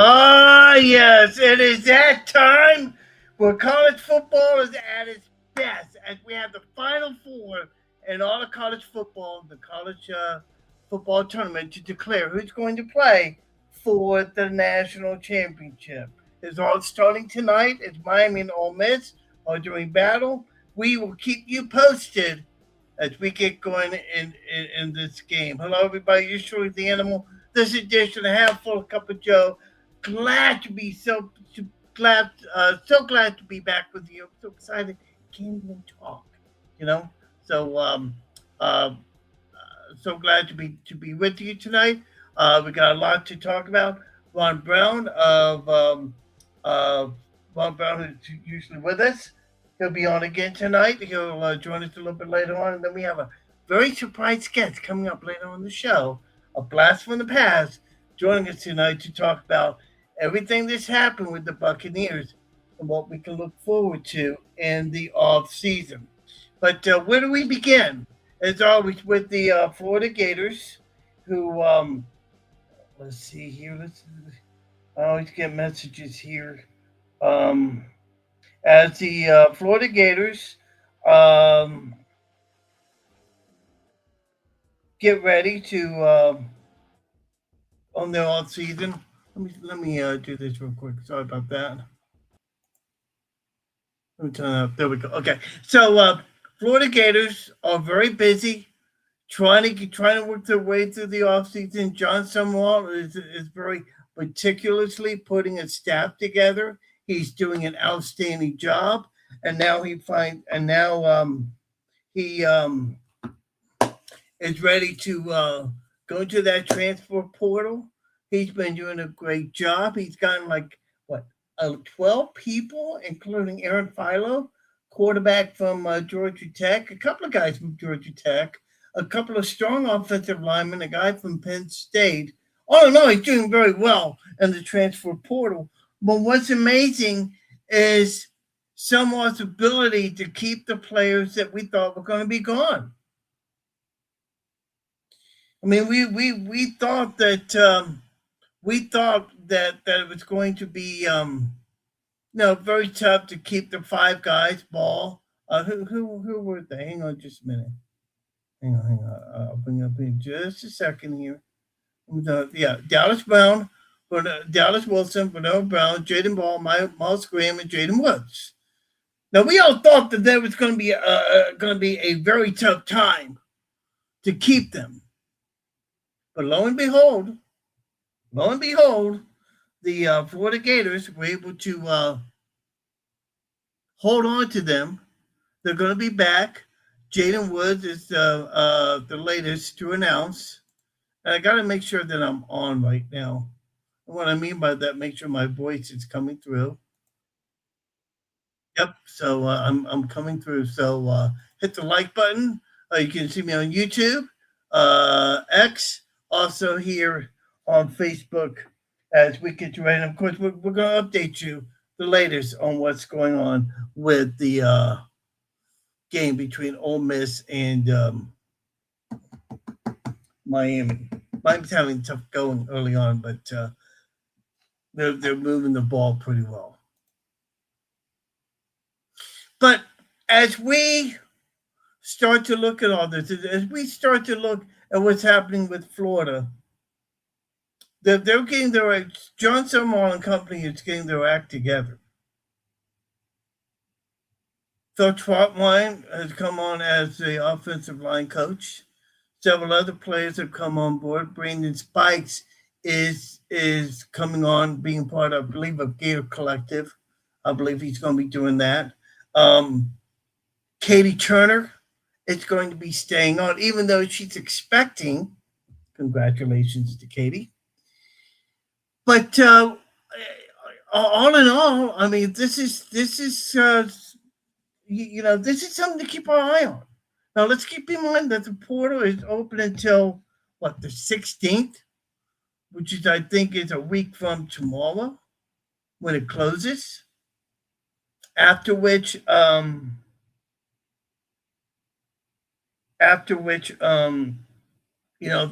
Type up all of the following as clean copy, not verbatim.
Ah, yes, it is that time where college football is at its best as we have the Final Four in all of college football, the college football tournament to declare who's going to play for the national championship. It's all starting tonight. It's Miami and Ole Miss are doing battle. We will keep you posted as we get going in this game. Hello, everybody. You're surely the animal. This edition, a handful of cup of Joe. Glad to be so glad to be back with you. I'm so excited. Can't even talk, you know. So uh, so glad to be with you tonight. We got a lot to talk about. Ron Brown of uh, Ron Brown, who's usually with us, he'll be on again tonight. He'll join us a little bit later on, and then we have a very surprise guest coming up later on the show. A blast from the past, joining us tonight to talk about everything that's happened with the Buccaneers and what we can look forward to in the off season. But where do we begin? As always, with the Florida Gators, who let's see here. I always get messages here. Um, as the Florida Gators um, get ready to on their off season. Let me do this real quick. Sorry about that. Let me turn it up. There we go. Okay, so Florida Gators are very busy trying to work their way through the offseason. John Summerall is very meticulously putting a staff together. He's doing an outstanding job, and now he is ready to go to that transfer portal. He's been doing a great job. He's gotten like what 12 people, including Aaron Philo, quarterback from Georgia Tech, a couple of guys from Georgia Tech, a couple of strong offensive linemen, a guy from Penn State. All in all, he's doing very well in the transfer portal. But what's amazing is Summerall's ability to keep the players that we thought were going to be gone. I mean, we thought that it was going to be very tough to keep the five guys. Ball. Who were they? Hang on, just a minute. Hang on. I'll bring up in just a second here. Yeah, Dallas Brown, but Dallas Wilson, Bernard Brown, Jaden Ball, Miles Graham, and Jaden Woods. Now we all thought that there was going to be a very tough time to keep them, but lo and behold, the Florida Gators were able to hold on to them. They're going to be back. Jaden Woods is the latest to announce. And I got to make sure that I'm on right now. And what I mean by that, make sure my voice is coming through. Yep. So I'm coming through. So hit the like button. You can see me on YouTube, X, also here on Facebook as we get you ready. And of course, we're going to update you the latest on what's going on with the game between Ole Miss and Miami. Miami's having tough going early on, but they're moving the ball pretty well. But as we start to look at all this, as we start to look at what's happening with Florida, they're getting their John Summerall and company is getting their act together. Phil Trotwine has come on as the offensive line coach. Several other players have come on board. Brandon Spikes is coming on, being part of, I believe, of Gator Collective. I believe he's going to be doing that. Katie Turner is going to be staying on, even though she's expecting. Congratulations to Katie. But all in all, I mean, this is this is something to keep our eye on. Now, let's keep in mind that the portal is open until what, the 16th, which is, I think, is a week from tomorrow when it closes. After which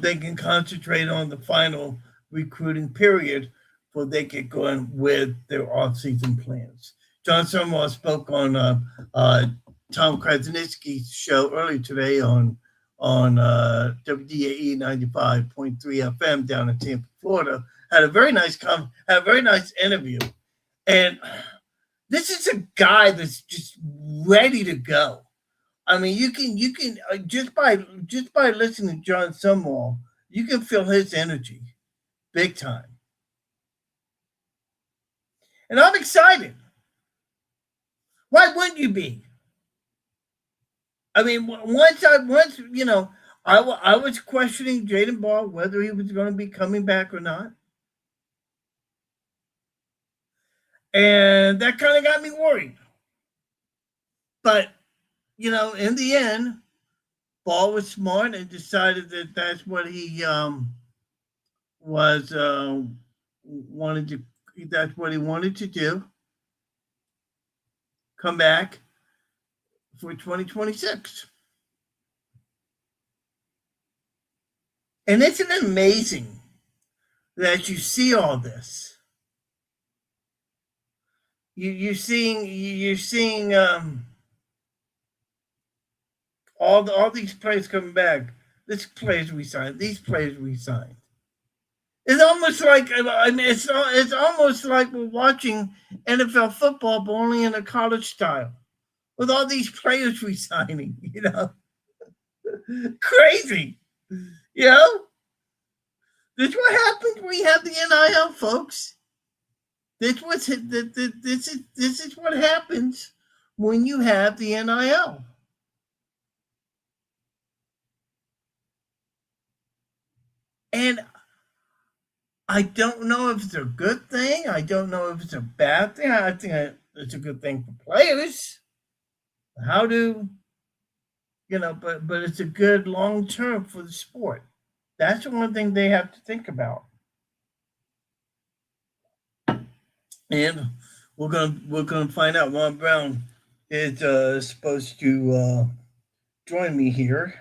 they can concentrate on the final recruiting period before they get going with their off-season plans. John Summerall spoke on Tom Krasnick's show earlier today on WDAE 95.3 FM down in Tampa, Florida. Had a very nice interview, and this is a guy that's just ready to go. I mean, you can just by listening to John Summerall, you can feel his energy, big time, and I'm excited. Why wouldn't you be? I mean, once I was questioning Jaden Ball whether he was going to be coming back or not, and that kind of got me worried. But in the end, Ball was smart and decided that that's what he was wanted to. That's what he wanted to do. Come back for 2026. And isn't it amazing that you see all this? You're seeing all these players coming back. These players we signed. It's almost like it's almost like we're watching NFL football, but only in a college style, with all these players resigning. Crazy. This is what happens when you have the NIL, folks. This is what happens when you have the NIL. And I don't know if it's a good thing. I don't know if it's a bad thing. I think it's a good thing for players. But it's a good long term for the sport. That's one thing they have to think about. And we're gonna find out. Ron Brown is supposed to join me here.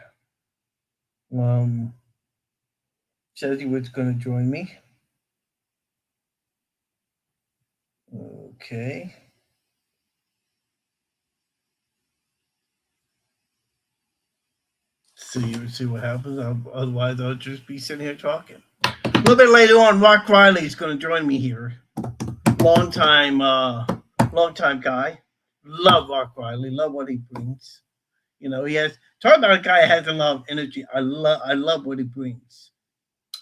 Says he was going to join me. Okay. See what happens. Otherwise, I'll just be sitting here talking. A little bit later on, Rock Riley is going to join me here. Long time guy. Love Rock Riley. Love what he brings. He has. Talk about a guy that has a lot of energy. I love what he brings.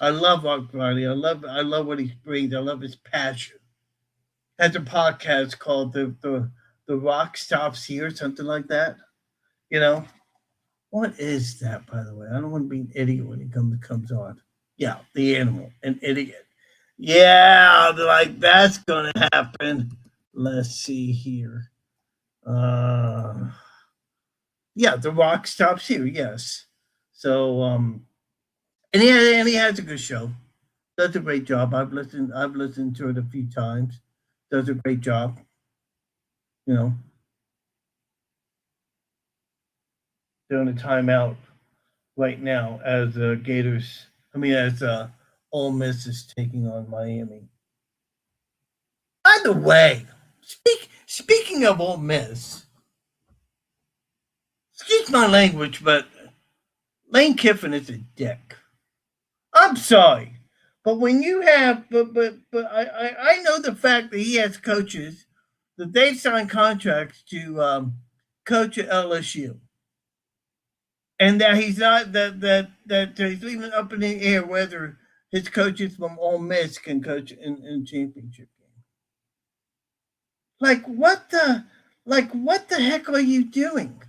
I love Rock Riley. I love what he brings. I love his passion. Has a podcast called the Rock Stops Here, something like that. What is that, by the way? I don't want to be an idiot when it comes on. Yeah, the animal, an idiot. Yeah, like that's gonna happen. Let's see here. Yeah, the Rock Stops Here. Yes. So and he has a good show. Does a great job. I've listened to it a few times. Does a great job. During a timeout right now as Ole Miss is taking on Miami. By the way, speaking of Ole Miss, excuse my language, but Lane Kiffin is a dick. I'm sorry, but when you have, I know the fact that he has coaches that they've signed contracts to coach at LSU, and that he's not that he's leaving up in the air whether his coaches from Ole Miss can coach in championship game. Like what the heck are you doing?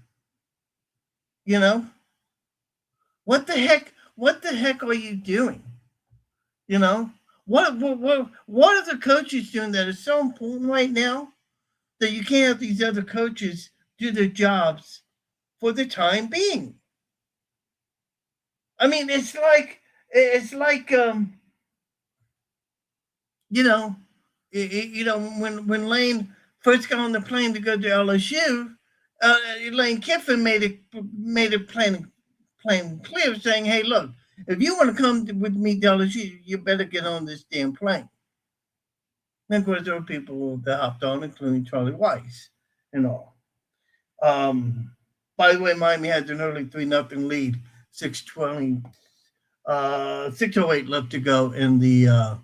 What the heck are you doing? What are the coaches doing that is so important right now that you can't have these other coaches do their jobs for the time being? I mean, it's like when Lane first got on the plane to go to LSU, Lane Kiffin made it plain clear, saying, "Hey, look, if you want to come with me to LSU, you better get on this damn plane." And of course, there were people that hopped on, including Charlie Weiss and all. By the way, Miami had an early 3-0 lead, 6:20, 6:08 left to go in the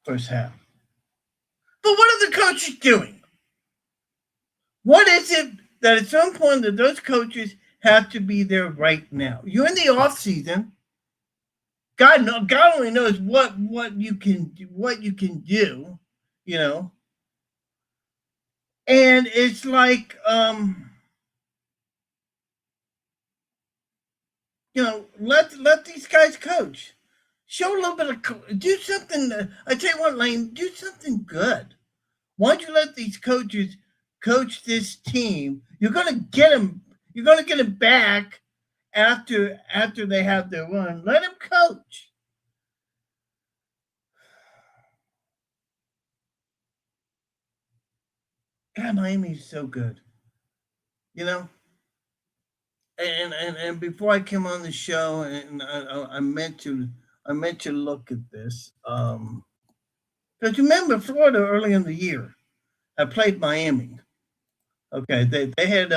first half. But what are the coaches doing? What is it that at some point that those coaches have to be there right now? You're in the off season. God only knows what you can do, you know. And it's like let these guys coach. Show a little bit of do something. I tell you what, Lane, do something good. Why don't you let these coaches coach this team? You're gonna get them. You're gonna get them back after they have their run. Let them coach. God, Miami's so good. You know. And before I came on the show, and I meant to look at this. Because remember, Florida early in the year, I played Miami. Okay, they had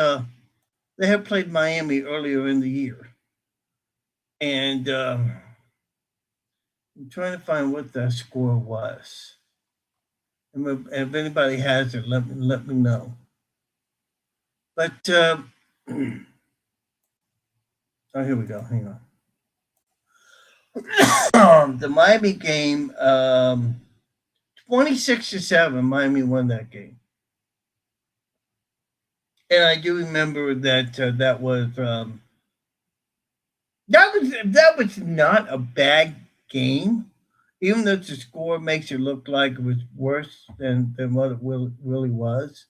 played Miami earlier in the year, and I'm trying to find what that score was. And if anybody has it, let me know. But oh, here we go. Hang on. The Miami game, 26-7. Miami won that game. And I do remember that that was not a bad game, even though the score makes it look like it was worse than what it really was.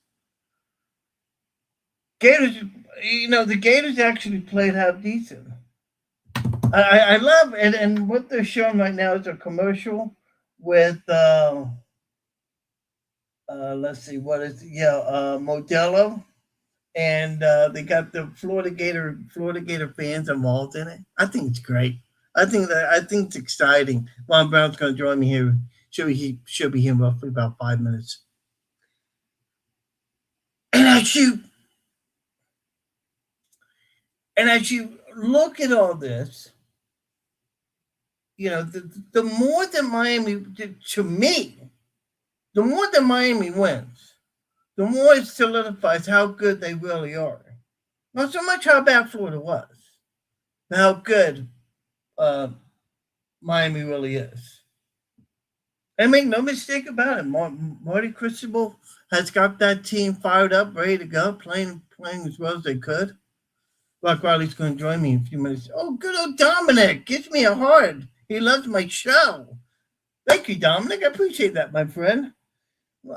Gators, the Gators actually played half decent. I love it, and what they're showing right now is a commercial with let's see what is Modelo, and they got the Florida Gator fans involved in it. I think it's great. I think it's exciting. Ron Brown's going to join me here. Should be here in roughly about 5 minutes. And as you look at all this, the more that Miami, to me, the more that Miami wins, the more it solidifies how good they really are. Not so much how bad Florida was, but how good uh, Miami really is. And make no mistake about it, Marty Cristobal has got that team fired up, ready to go, playing as well as they could. Rock Riley's going to join me in a few minutes. Oh, good old Dominic gives me a heart. He loves my show. Thank you, Dominic. I appreciate that, my friend.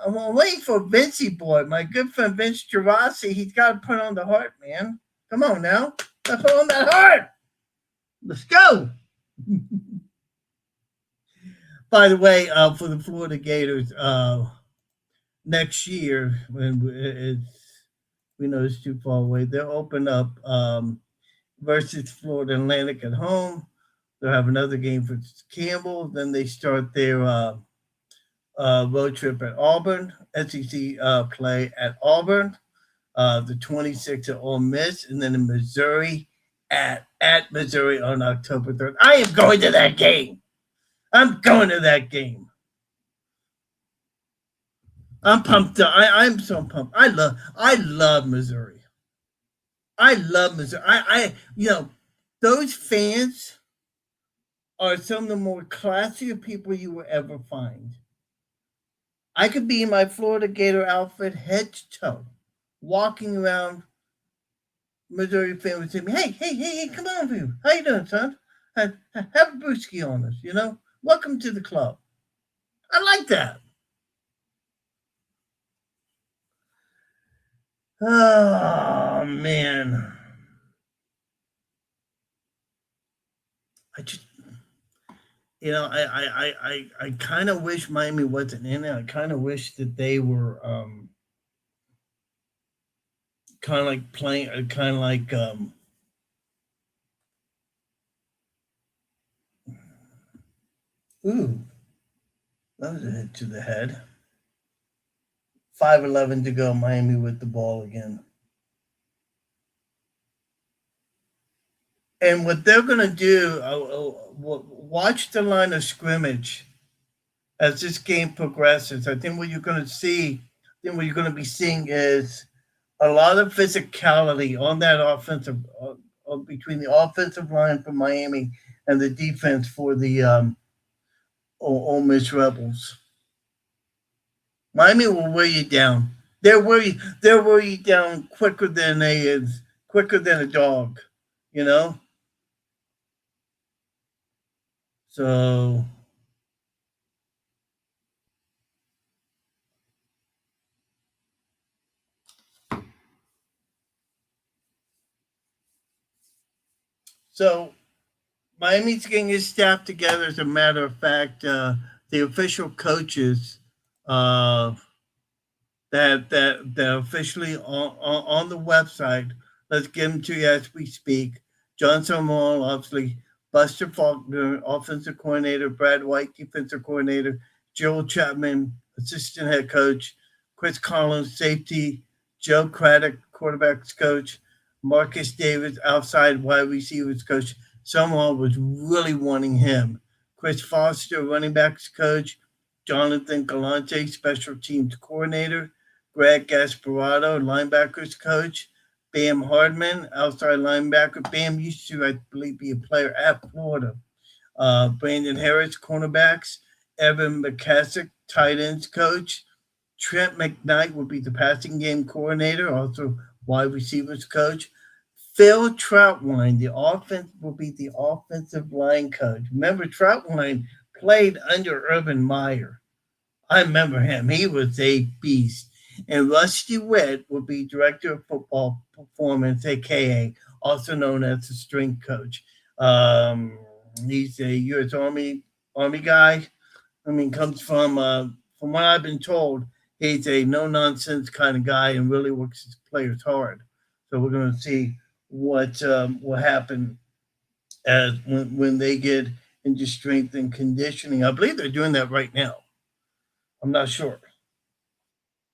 I'm waiting for Vincey boy, my good friend Vince Gerasi. He's got to put on the heart, man. Come on now. Let's put on that heart. Let's go. By the way, for the Florida Gators, next year, when it's too far away, they'll open up versus Florida Atlantic at home. They'll have another game for Campbell. Then they start their road trip at Auburn, SEC play at Auburn, the 26th at Ole Miss, and then in Missouri at Missouri on October 3rd. I am going to that game. I'm going to that game. I'm pumped up. I'm so pumped. I love Missouri. I love Missouri. Those fans are some of the more classier people you will ever find. I could be in my Florida Gator outfit, head to toe, walking around. Missouri fan would say to me, hey, come on, dude. How you doing, son? Have a brewski on us, Welcome to the club. I like that. Oh, man. I just, I kind of wish Miami wasn't in it. I kind of wish that they were kind of like playing, kind of like Ooh, that was a hit to the head. 5:11 to go. Miami with the ball again. And what they're going to do, watch the line of scrimmage as this game progresses. I think what you're going to see, then what you're going to be seeing is a lot of physicality on that offensive, between the offensive line for Miami and the defense for the Ole Miss Rebels. Miami will wear you down. They'll wear you down quicker than a dog, you know. So so Miami's getting his staff together. As a matter of fact, the official coaches uh, that officially on the website. Let's get them to you as we speak. John Samuel, obviously, Buster Faulkner, offensive coordinator, Brad White, defensive coordinator, Joel Chapman, assistant head coach, Chris Collins, safety, Joe Craddock, quarterbacks coach, Marcus Davis, outside wide receivers coach. Someone was really wanting him. Chris Foster, running backs coach, Jonathan Galante, special teams coordinator, Greg Gasparotto, linebackers coach, Bam Hardman, outside linebacker. Bam used to, I believe, be a player at Florida. Brandon Harris, cornerbacks. Evan McCassick, tight ends coach. Trent McKnight will be the passing game coordinator, also wide receivers coach. Phil Troutwine, the offense will be the offensive line coach. Remember, Troutwine played under Urban Meyer. I remember him. He was a beast. And Rusty Witt will be director of football performance, aka also known as the strength coach. He's a U.S. Army guy. I mean, comes from what I've been told, he's a no nonsense kind of guy and really works his players hard. So we're going to see what will happen as when they get into strength and conditioning. I believe they're doing that right now. I'm not sure,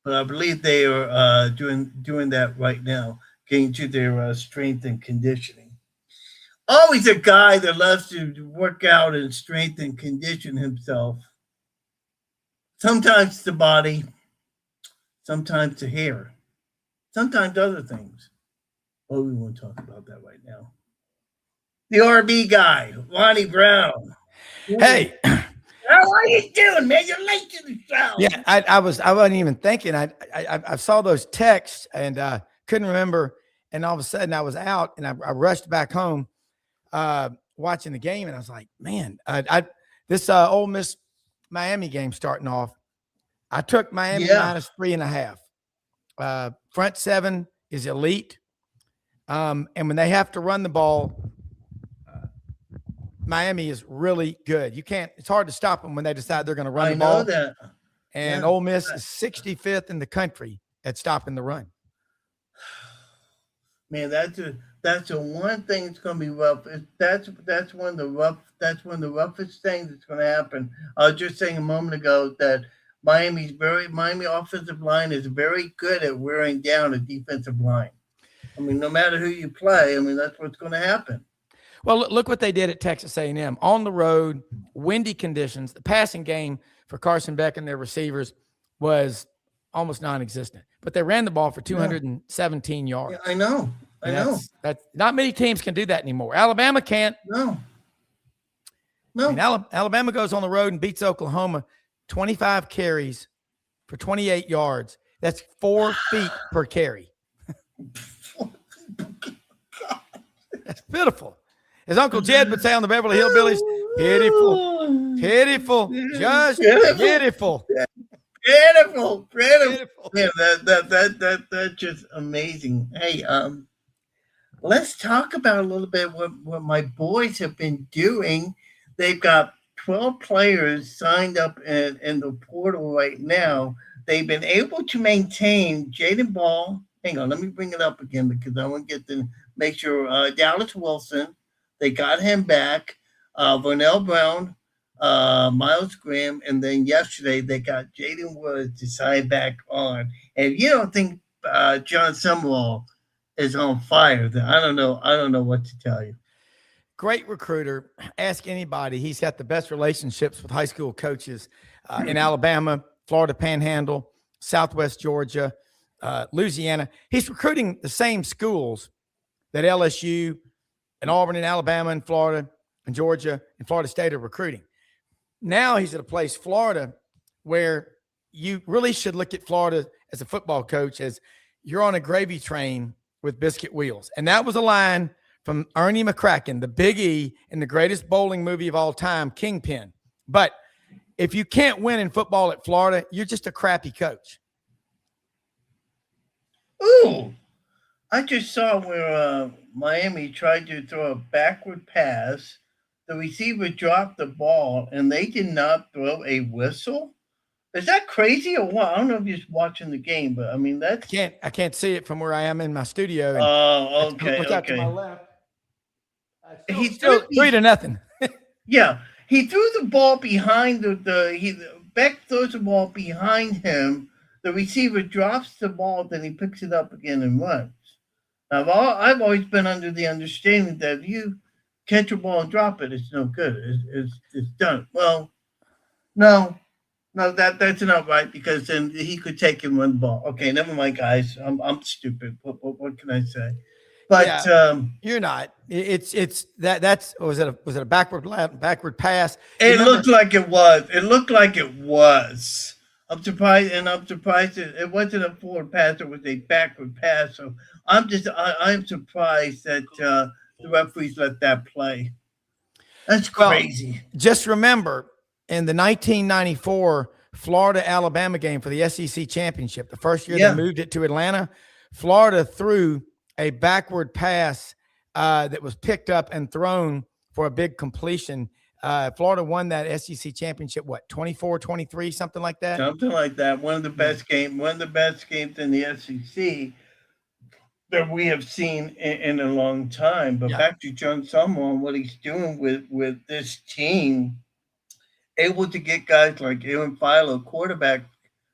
but I believe they are doing that right now, getting to their strength and conditioning. Always a guy that loves to work out and strength and condition himself. Sometimes the body, sometimes the hair, sometimes other things. Oh, we won't talk about that right now. The RB guy, Lonnie Brown. Hey, How are you doing, man? You're late to the show. yeah, I wasn't even thinking. I saw those texts and couldn't remember, and all of a sudden I was out and I rushed back home, watching the game, and I was like, man, this Ole Miss Miami game starting off. I took Miami Yeah, minus 3.5. Front seven is elite, and when they have to run the ball, Miami is really good. You can't. It's hard to stop them when they decide they're going to run I the know ball. that. And Yeah. Ole Miss is 65th in the country at stopping the run. Man, that's the one thing that's gonna be rough. That's one of the roughest things that's gonna happen. I was just saying a moment ago that Miami offensive line is very good at wearing down a defensive line. I mean, no matter who you play, I mean that's what's gonna happen. Well, look what they did at Texas A&M. On the road, windy conditions. The passing game for Carson Beck and their receivers was almost non-existent. But they ran the ball for Yeah, 217 yeah, yards. I know, I And know. that's not many teams can do that anymore. Alabama can't. No, I mean, no. Alabama goes on the road and beats Oklahoma 25 carries for 28 yards. That's 4 feet per carry. That's pitiful. As Uncle Jed would say on the Beverly Hillbillies, pitiful, pitiful, just Beautiful, pitiful, beautiful, beautiful. pitiful. Man, that's just amazing. Hey, let's talk about a little bit what my boys have been doing. They've got 12 players signed up in the portal right now. They've been able to maintain Jaden Ball. Hang on, let me bring it up again because I want to get to make sure. Dallas Wilson, they got him back. Vernell Brown, Miles Graham, and then yesterday they got Jaden Woods to sign back on. And if you don't think John Summerall is on fire, then I don't know. I don't know what to tell you. Great recruiter. Ask anybody. He's got the best relationships with high school coaches in Alabama, Florida Panhandle, Southwest Georgia, Louisiana. He's recruiting the same schools that LSU and Auburn and Alabama and Florida and Georgia and Florida State are recruiting. Now he's at a place, Florida, where you really should look at Florida as a football coach as you're on a gravy train with biscuit wheels. And that was a line from Ernie McCracken, the Big E in the greatest bowling movie of all time, Kingpin. But if you can't win in football at Florida, you're just a crappy coach. Ooh, I just saw where Miami tried to throw a backward pass. The receiver dropped the ball, and they did not throw a whistle. Is that crazy or what? I don't know if you're just watching the game, but I mean that's. I can't see it from where I am in my studio. And Oh, okay, look out to my okay. left. He Still threw. 3-0. Yeah, he threw the ball behind the Beck throws the ball behind him. The receiver drops the ball, then he picks it up again and runs. I've always been under the understanding that if you catch a ball and drop it, it's no good. It's done. Well, no, no, that's not right because then he could take and run the ball. Okay, never mind, guys. I'm stupid. What can I say? But Yeah, you're not. It's that's was it a backward pass? You it remember? looked like it was. It looked like it was. I'm surprised it wasn't a forward pass. It was a backward pass. So I'm surprised that the referees let that play. That's Well, crazy. just remember in the 1994 Florida Alabama game for the SEC championship, the first year they Yeah, moved it to Atlanta, Florida threw a backward pass that was picked up and thrown for a big completion. Florida won that SEC championship, what, 24-23, something like that? something like that. Yeah. One of the best games in the SEC that we have seen in a long time. But Yeah. back to John Summer and what he's doing with this team, able to get guys like Aaron Philo, quarterback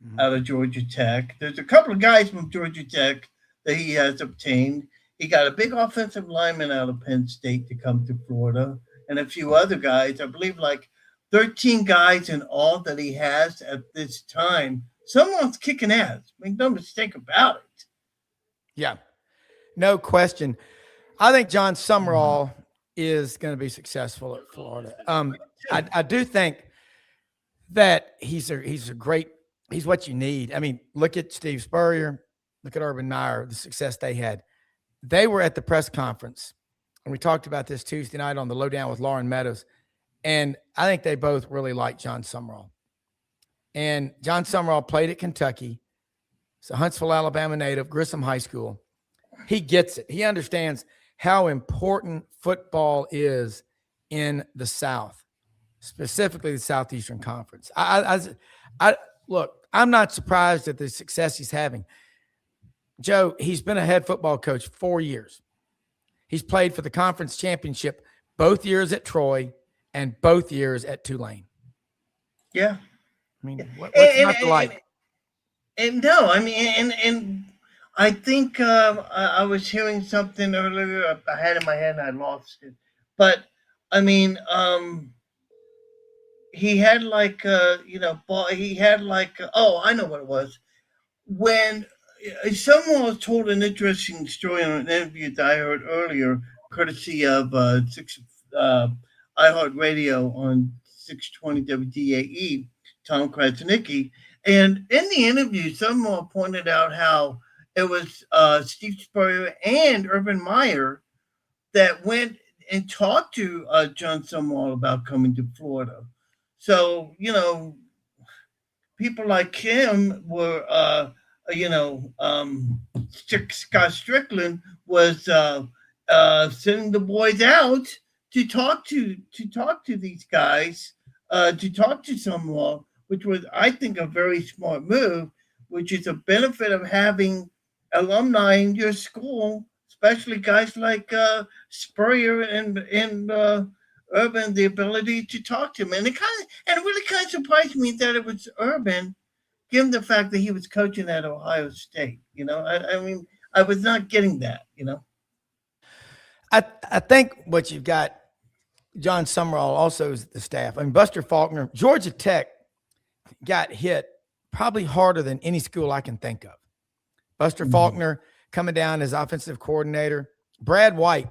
Mhm. out of Georgia Tech. There's a couple of guys from Georgia Tech that he has obtained. He got a big offensive lineman out of Penn State to come to Florida, and a few other guys. I believe like 13 guys in all that he has at this time. Someone's kicking ass. Make no mistake about it. Yeah. No question. I think John Summerall is going to be successful at Florida. I do think that he's a great, he's what you need. I mean, look at Steve Spurrier, look at Urban Meyer, the success they had. They were at the press conference, and we talked about this Tuesday night on the Lowdown with Lauren Meadows, and I think they both really like John Summerall. And John Summerall played at Kentucky. He's a Huntsville, Alabama native, Grissom High School. He gets it. He understands how important football is in the South, specifically the Southeastern Conference. I look, I'm not surprised at the success he's having. Joe, he's been a head football coach 4 years. He's played for the conference championship both years at Troy and both years at Tulane. Yeah. I mean, what's And, not to like? and no, I mean, and I think I was hearing something earlier. I had it in my head and I lost it. But I mean, he had like he had like oh, I know what it was. When someone was told an interesting story in an interview that I heard earlier, courtesy of uh, iHeartRadio on 620 WDAE, Tom Krasnicki. And in the interview, someone pointed out how it was Steve Spurrier and Urban Meyer that went and talked to John Summerall about coming to Florida. So, people like him were, Scott Strickland was sending the boys out to talk to these guys, to talk to someone, which was, I think, a very smart move, which is a benefit of having alumni in your school, especially guys like Spurrier and Urban the ability to talk to him, and it really kind of surprised me that it was Urban, given the fact that he was coaching at Ohio State. I mean, I was not getting that. I think what you've got, John Summerall also is the staff. I mean, Buster Faulkner, Georgia Tech got hit probably harder than any school I can think of. Buster Faulkner coming down as offensive coordinator. Brad White's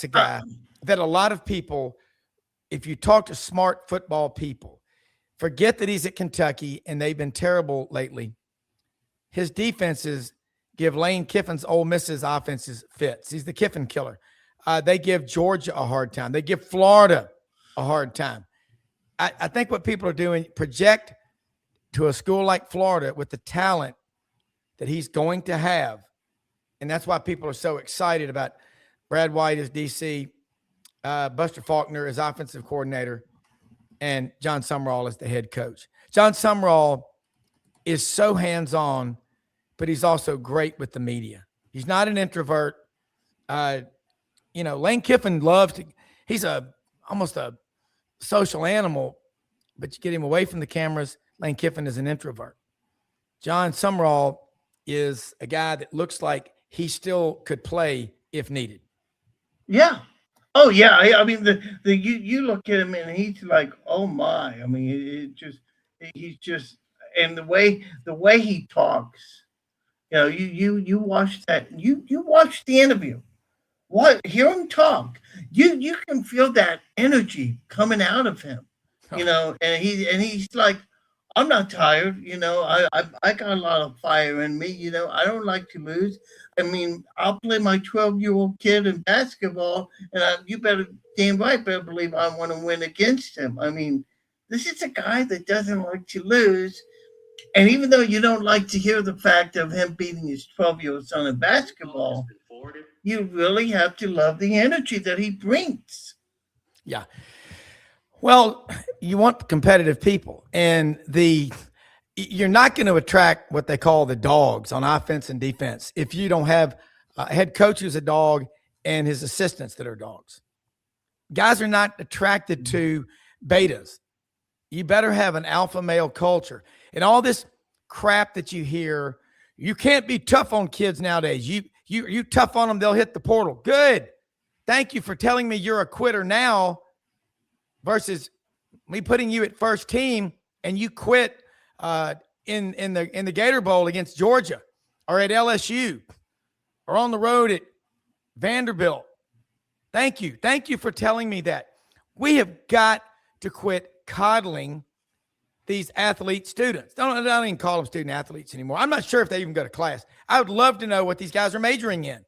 a guy that a lot of people, if you talk to smart football people, forget that he's at Kentucky and they've been terrible lately. His defenses give Lane Kiffin's Ole Miss's offenses fits. He's the Kiffin killer. They give Georgia a hard time. They give Florida a hard time. I think what people are doing, project to a school like Florida with the talent that he's going to have. And that's why people are so excited about Brad White as DC, Buster Faulkner as offensive coordinator, and John Summerall as the head coach. John Summerall is so hands-on, but he's also great with the media. He's not an introvert. Lane Kiffin he's almost a social animal, but you get him away from the cameras. Lane Kiffin is an introvert. John Summerall is a guy that looks like he still could play if needed. Yeah. Oh yeah. I mean, you look at him and he's like, oh my. I mean, he's just, and the way he talks. You watch that. You watch the interview. Hear him talk. You can feel that energy coming out of him. And he's like, I'm not tired. I got a lot of fire in me. I don't like to lose. I mean, I'll play my 12-year-old kid in basketball, and you better believe I want to win against him. I mean, this is a guy that doesn't like to lose. And even though you don't like to hear the fact of him beating his 12-year-old son in basketball, you really have to love the energy that he brings. Yeah. Well, you want competitive people, and you're not going to attract what they call the dogs on offense and defense if you don't have a head coach who's a dog and his assistants that are dogs. Guys are not attracted to betas. You better have an alpha male culture. And all this crap that you hear, you can't be tough on kids nowadays. You tough on them, they'll hit the portal. Good. Thank you for telling me you're a quitter now versus me putting you at first team and you quit in the Gator Bowl against Georgia or at LSU or on the road at Vanderbilt. Thank you. Thank you for telling me that. We have got to quit coddling these athlete students. Don't even call them student athletes anymore. I'm not sure if they even go to class. I would love to know what these guys are majoring in.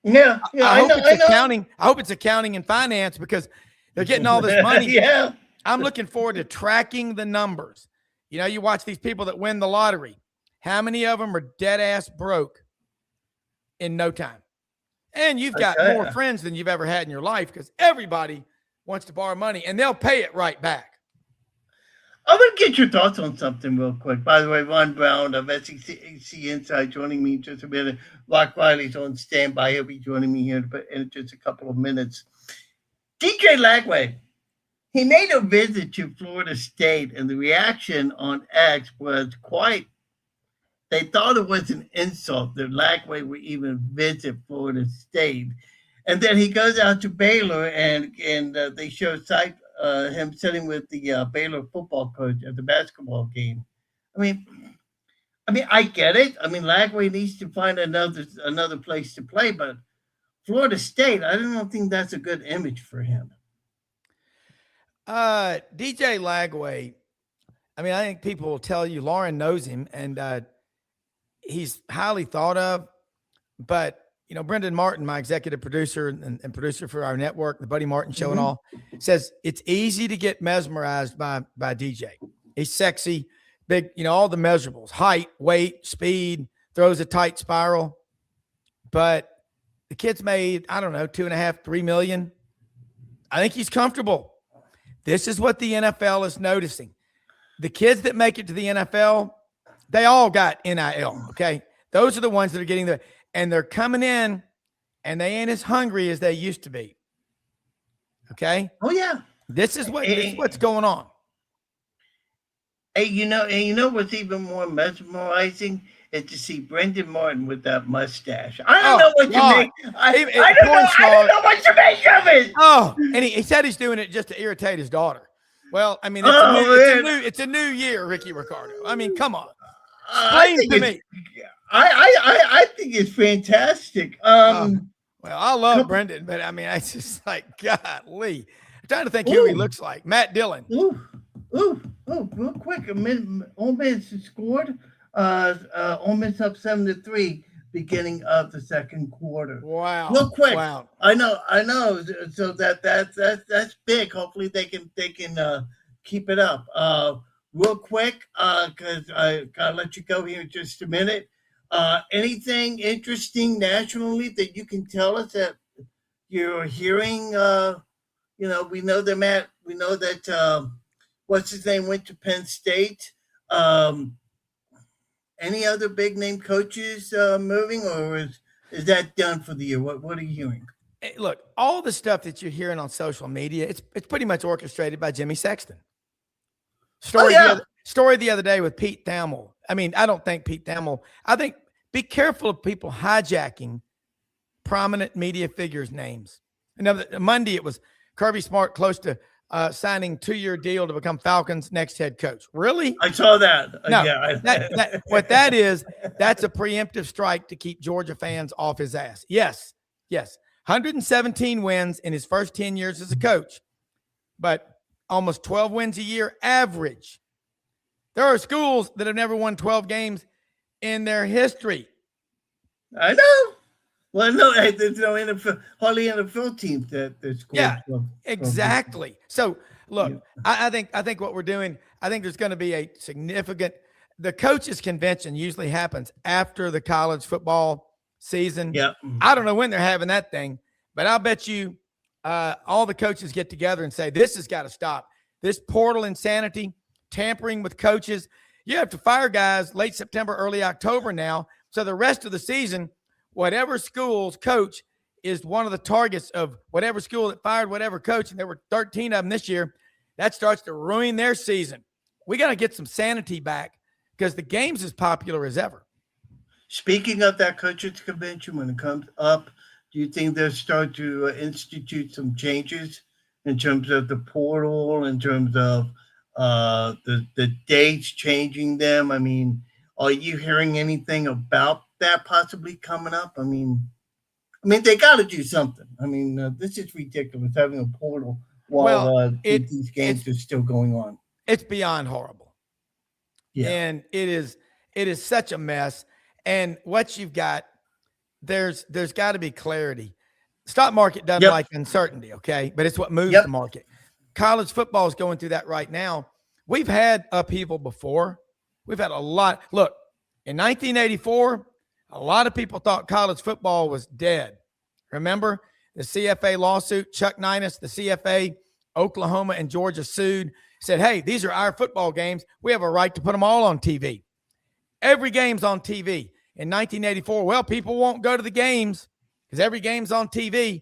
Yeah, I hope it's accounting. I hope it's accounting and finance because they're getting all this money. Yeah. I'm looking forward to tracking the numbers. You watch these people that win the lottery. How many of them are dead ass broke in no time? And you've got more friends than you've ever had in your life because everybody wants to borrow money and they'll pay it right back. I want to get your thoughts on something real quick. By the way, Ron Brown of SEC Inside joining me in just a minute. Mark Riley's on standby. He'll be joining me here in just a couple of minutes. DJ Lagway, he made a visit to Florida State, and the reaction on X was they thought it was an insult that Lagway would even visit Florida State. And then he goes out to Baylor, and they show him sitting with the Baylor football coach at the basketball game. I mean, I get it. I mean, Lagway needs to find another place to play, but Florida State, I don't think that's a good image for him. DJ Lagway, I think people will tell you Lauren knows him, and he's highly thought of, but Brendan Martin, my executive producer and producer for our network, the Buddy Martin Show and all, says it's easy to get mesmerized by DJ. He's sexy, big, all the measurables, height, weight, speed, throws a tight spiral. But the kid's made, I don't know, 2.5, 3 million. I think he's comfortable. This is what the NFL is noticing. The kids that make it to the NFL, they all got NIL, okay? Those are the ones that are getting and they're coming in and they ain't as hungry as they used to be. Okay. Oh yeah. This is what's going on. Hey, you know what's even more mesmerizing is to see Brendan Martin with that mustache. I don't know what God. you make. I don't Porn know. star. I don't know what you make of it. Oh, and he said he's doing it just to irritate his daughter. Well, I mean, it's a new year, Ricky Ricardo. I mean, come on, explain to me. I think it's fantastic. Well, I love Brendan, but I mean, I just like, golly. I'm trying to think who he looks like. Matt Dillon. Real quick. Ole Miss scored. Ole Miss up 7-3, beginning of the second quarter. Wow. Real quick. Wow. I know. So that's big. Hopefully they can keep it up. Real quick, because I gotta let you go here in just a minute. Anything interesting nationally that you can tell us that you're hearing? We know that what's his name went to Penn State. Any other big name coaches moving, or is that done for the year? What are you hearing? Hey, look, all the stuff that you're hearing on social media, it's pretty much orchestrated by Jimmy Sexton. Story the other day with Pete Thamel. I mean, I don't think Pete Thamel. I think be careful of people hijacking prominent media figures' names. Monday it was Kirby Smart close to signing 2-year deal to become Falcons' next head coach. Really? I saw that. No, what that is, that's a preemptive strike to keep Georgia fans off his ass. Yes. 117 wins in his first 10 years as a coach, but almost 12 wins a year average. There are schools that have never won 12 games in their history. I know. Well, no, there's no NFL, hardly NFL teams that scored. Yeah, exactly. So, look, I think what we're doing, I think there's going to be a significant – the coaches' convention usually happens after the college football season. Yeah. I don't know when they're having that thing, but I'll bet you all the coaches get together and say, this has got to stop. This portal insanity, tampering with coaches. You have to fire guys late September, early October now. So the rest of the season, whatever school's coach is one of the targets of whatever school that fired whatever coach, and there were 13 of them this year, that starts to ruin their season. We got to get some sanity back because the game's as popular as ever. Speaking of that coaches convention, when it comes up, do you think they'll start to institute some changes in terms of the portal, in terms of the dates, changing them? I mean, are you hearing anything about that possibly coming up? I mean, they got to do something. I mean, this is ridiculous having a portal while these games are still going on. It's beyond horrible. Yeah, and it is such a mess. And what you've got, there's got to be clarity. Stock market doesn't like uncertainty, okay? But it's what moves the market. College football is going through that right now. We've had upheaval before. We've had a lot. Look, in 1984, a lot of people thought college football was dead. Remember the CFA lawsuit? Chuck Ninus, the CFA, Oklahoma and Georgia sued, said, hey, these are our football games. We have a right to put them all on TV. Every game's on TV. In 1984, well, people won't go to the games because every game's on TV.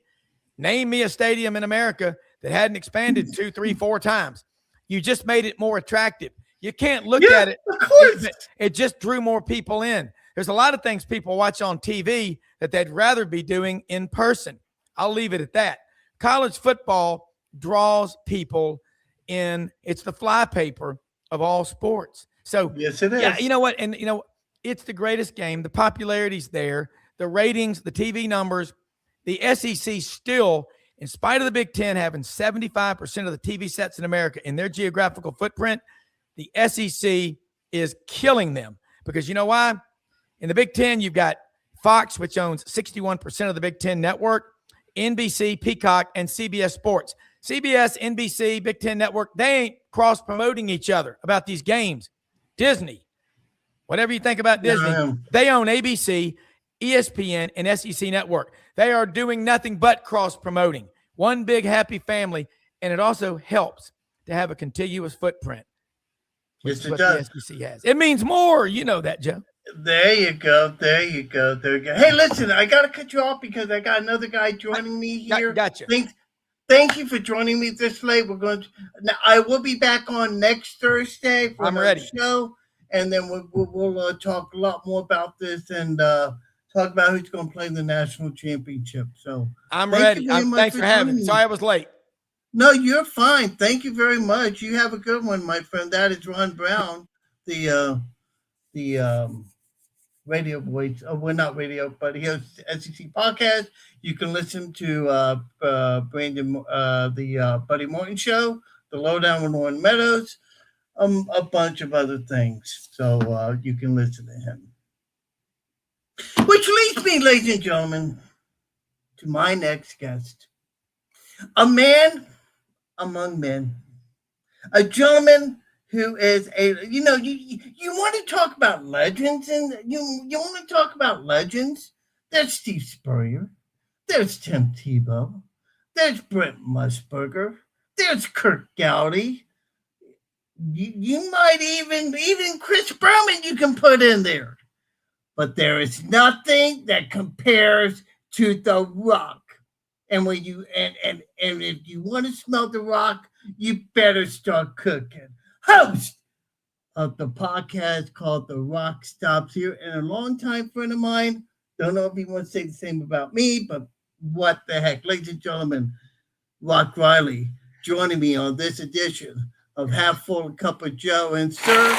Name me a stadium in America that hadn't expanded 2, 3, 4 times. You just made it more attractive. You can't look at it. Of course. It just drew more people in. There's a lot of things people watch on TV that they'd rather be doing in person. I'll leave it at that. College football draws people in. It's the flypaper of all sports. So, yes, it is. Yeah, you know what? And, it's the greatest game. The popularity's there. The ratings, the TV numbers. The SEC still, in spite of the Big Ten having 75% of the TV sets in America in their geographical footprint, the SEC is killing them. Because you know why? In the Big Ten, you've got Fox, which owns 61% of the Big Ten network, NBC, Peacock, and CBS Sports. CBS, NBC, Big Ten Network, they ain't cross-promoting each other about these games. Disney, whatever you think about Disney, they own ABC, ESPN, and SEC Network. They are doing nothing but cross-promoting. One big happy family, and it also helps to have a contiguous footprint. Yes, it does. The SEC has. It means more. You know that, Joe. There you go. Hey, listen, I got to cut you off because I got another guy joining me here. Gotcha. thank you for joining me this late. Now. I will be back on next Thursday for I'm another ready. show, and then we'll talk a lot more about this and talk about who's going to play in the national championship. So I'm thank you ready. very much Thanks for for having joining me. me. Sorry I was late. No, you're fine. Thank you very much. You have a good one, my friend. That is Ron Brown, the radio voice. Oh, well, not radio, but he hosts SEC podcast. You can listen to Brandon, the Buddy Morton show, the Lowdown with Lauren Meadows, a bunch of other things. So you can listen to him. Which leads me, ladies and gentlemen, to my next guest, a man among men, a gentleman who is you want to talk about legends and you want to talk about legends. There's Steve Spurrier, there's Tim Tebow, there's Brent Musburger, there's Kirk Gowdy. You might even Chris Berman you can put in there, but there is nothing that compares to The Rock. And when you and if you want to smell The Rock, you better start cooking. Host of the podcast called The Rock Stops Here, and a longtime friend of mine. Don't know if he wants to say the same about me, but what the heck, ladies and gentlemen, Rock Riley joining me on this edition of Half Full Cup of Joe. And sir,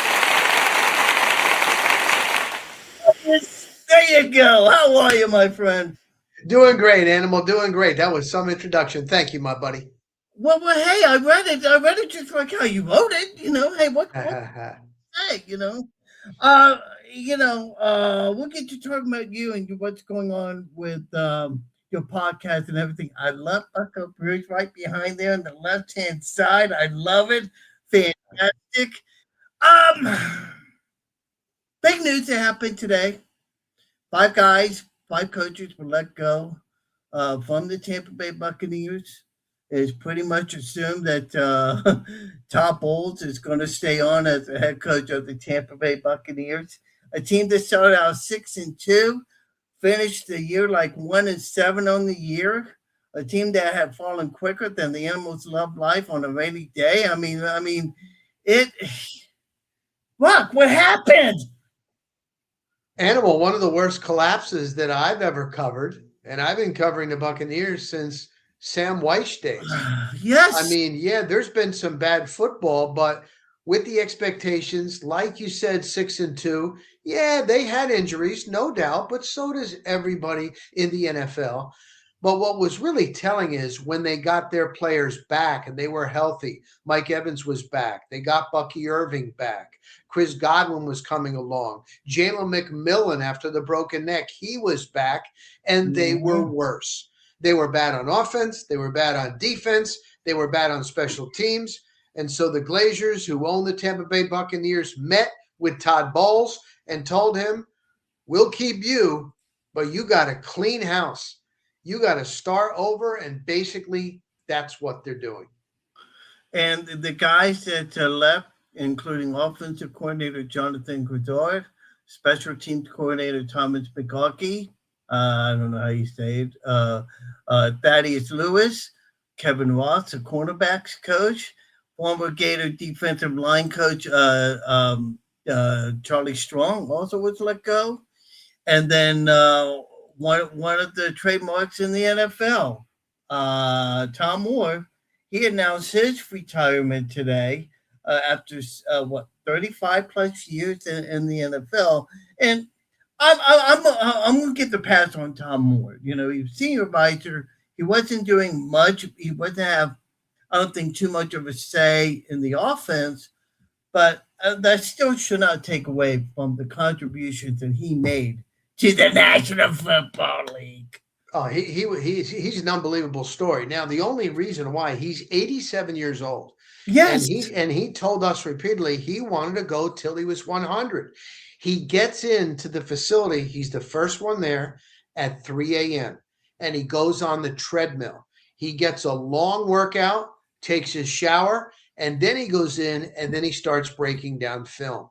there you go. How are you, my friend? Doing great, Animal. Doing great. That was some introduction. Thank you, my buddy. Well, hey, I read it. I read it just like how you wrote it. Hey, what say? Uh, we'll get to talking about you and what's going on with your podcast and everything. I love Bucko Bridge right behind there on the left hand side. I love it. Fantastic. Um, Big news that happened today. 5 guys, 5 coaches were let go from the Tampa Bay Buccaneers. It's pretty much assumed that Todd Bowles is going to stay on as the head coach of the Tampa Bay Buccaneers, a team that started out 6-2, finished the year like 1-7 on the year, a team that had fallen quicker than the animals love life on a rainy day. I mean, it. Rock, what happened? Animal, one of the worst collapses that I've ever covered, and I've been covering the Buccaneers since Sam Weiss days. Yes. I mean, yeah, there's been some bad football, but with the expectations, like you said, 6-2, yeah, they had injuries, no doubt, but so does everybody in the NFL. But what was really telling is when they got their players back and they were healthy. Mike Evans was back. They got Bucky Irving back. Chris Godwin was coming along. Jalen McMillan, after the broken neck, he was back, and they were worse. They were bad on offense. They were bad on defense. They were bad on special teams. And so the Glazers, who own the Tampa Bay Buccaneers, met with Todd Bowles and told him, we'll keep you, but you got to clean house. You got to start over, and basically that's what they're doing. And the guys that left, including offensive coordinator Jonathan Gradard, special teams coordinator Thomas McGaughey, I don't know how you say it, Thaddeus Lewis, Kevin Ross, a cornerbacks coach, former Gator defensive line coach Charlie Strong also was let go. And then one of the trademarks in the NFL, Tom Moore, he announced his retirement today after 35 plus years in the NFL. And I'm going to get the pass on Tom Moore. He was senior advisor. He wasn't doing much. He wasn't have, I don't think, too much of a say in the offense. But that still should not take away from the contributions that he made to the National Football League. Oh, he's an unbelievable story. Now, the only reason why he's 87 years old. Yes. And he told us repeatedly he wanted to go till he was 100. He gets into the facility. He's the first one there at 3 a.m. and he goes on the treadmill. He gets a long workout, takes his shower, and then he goes in and then he starts breaking down film.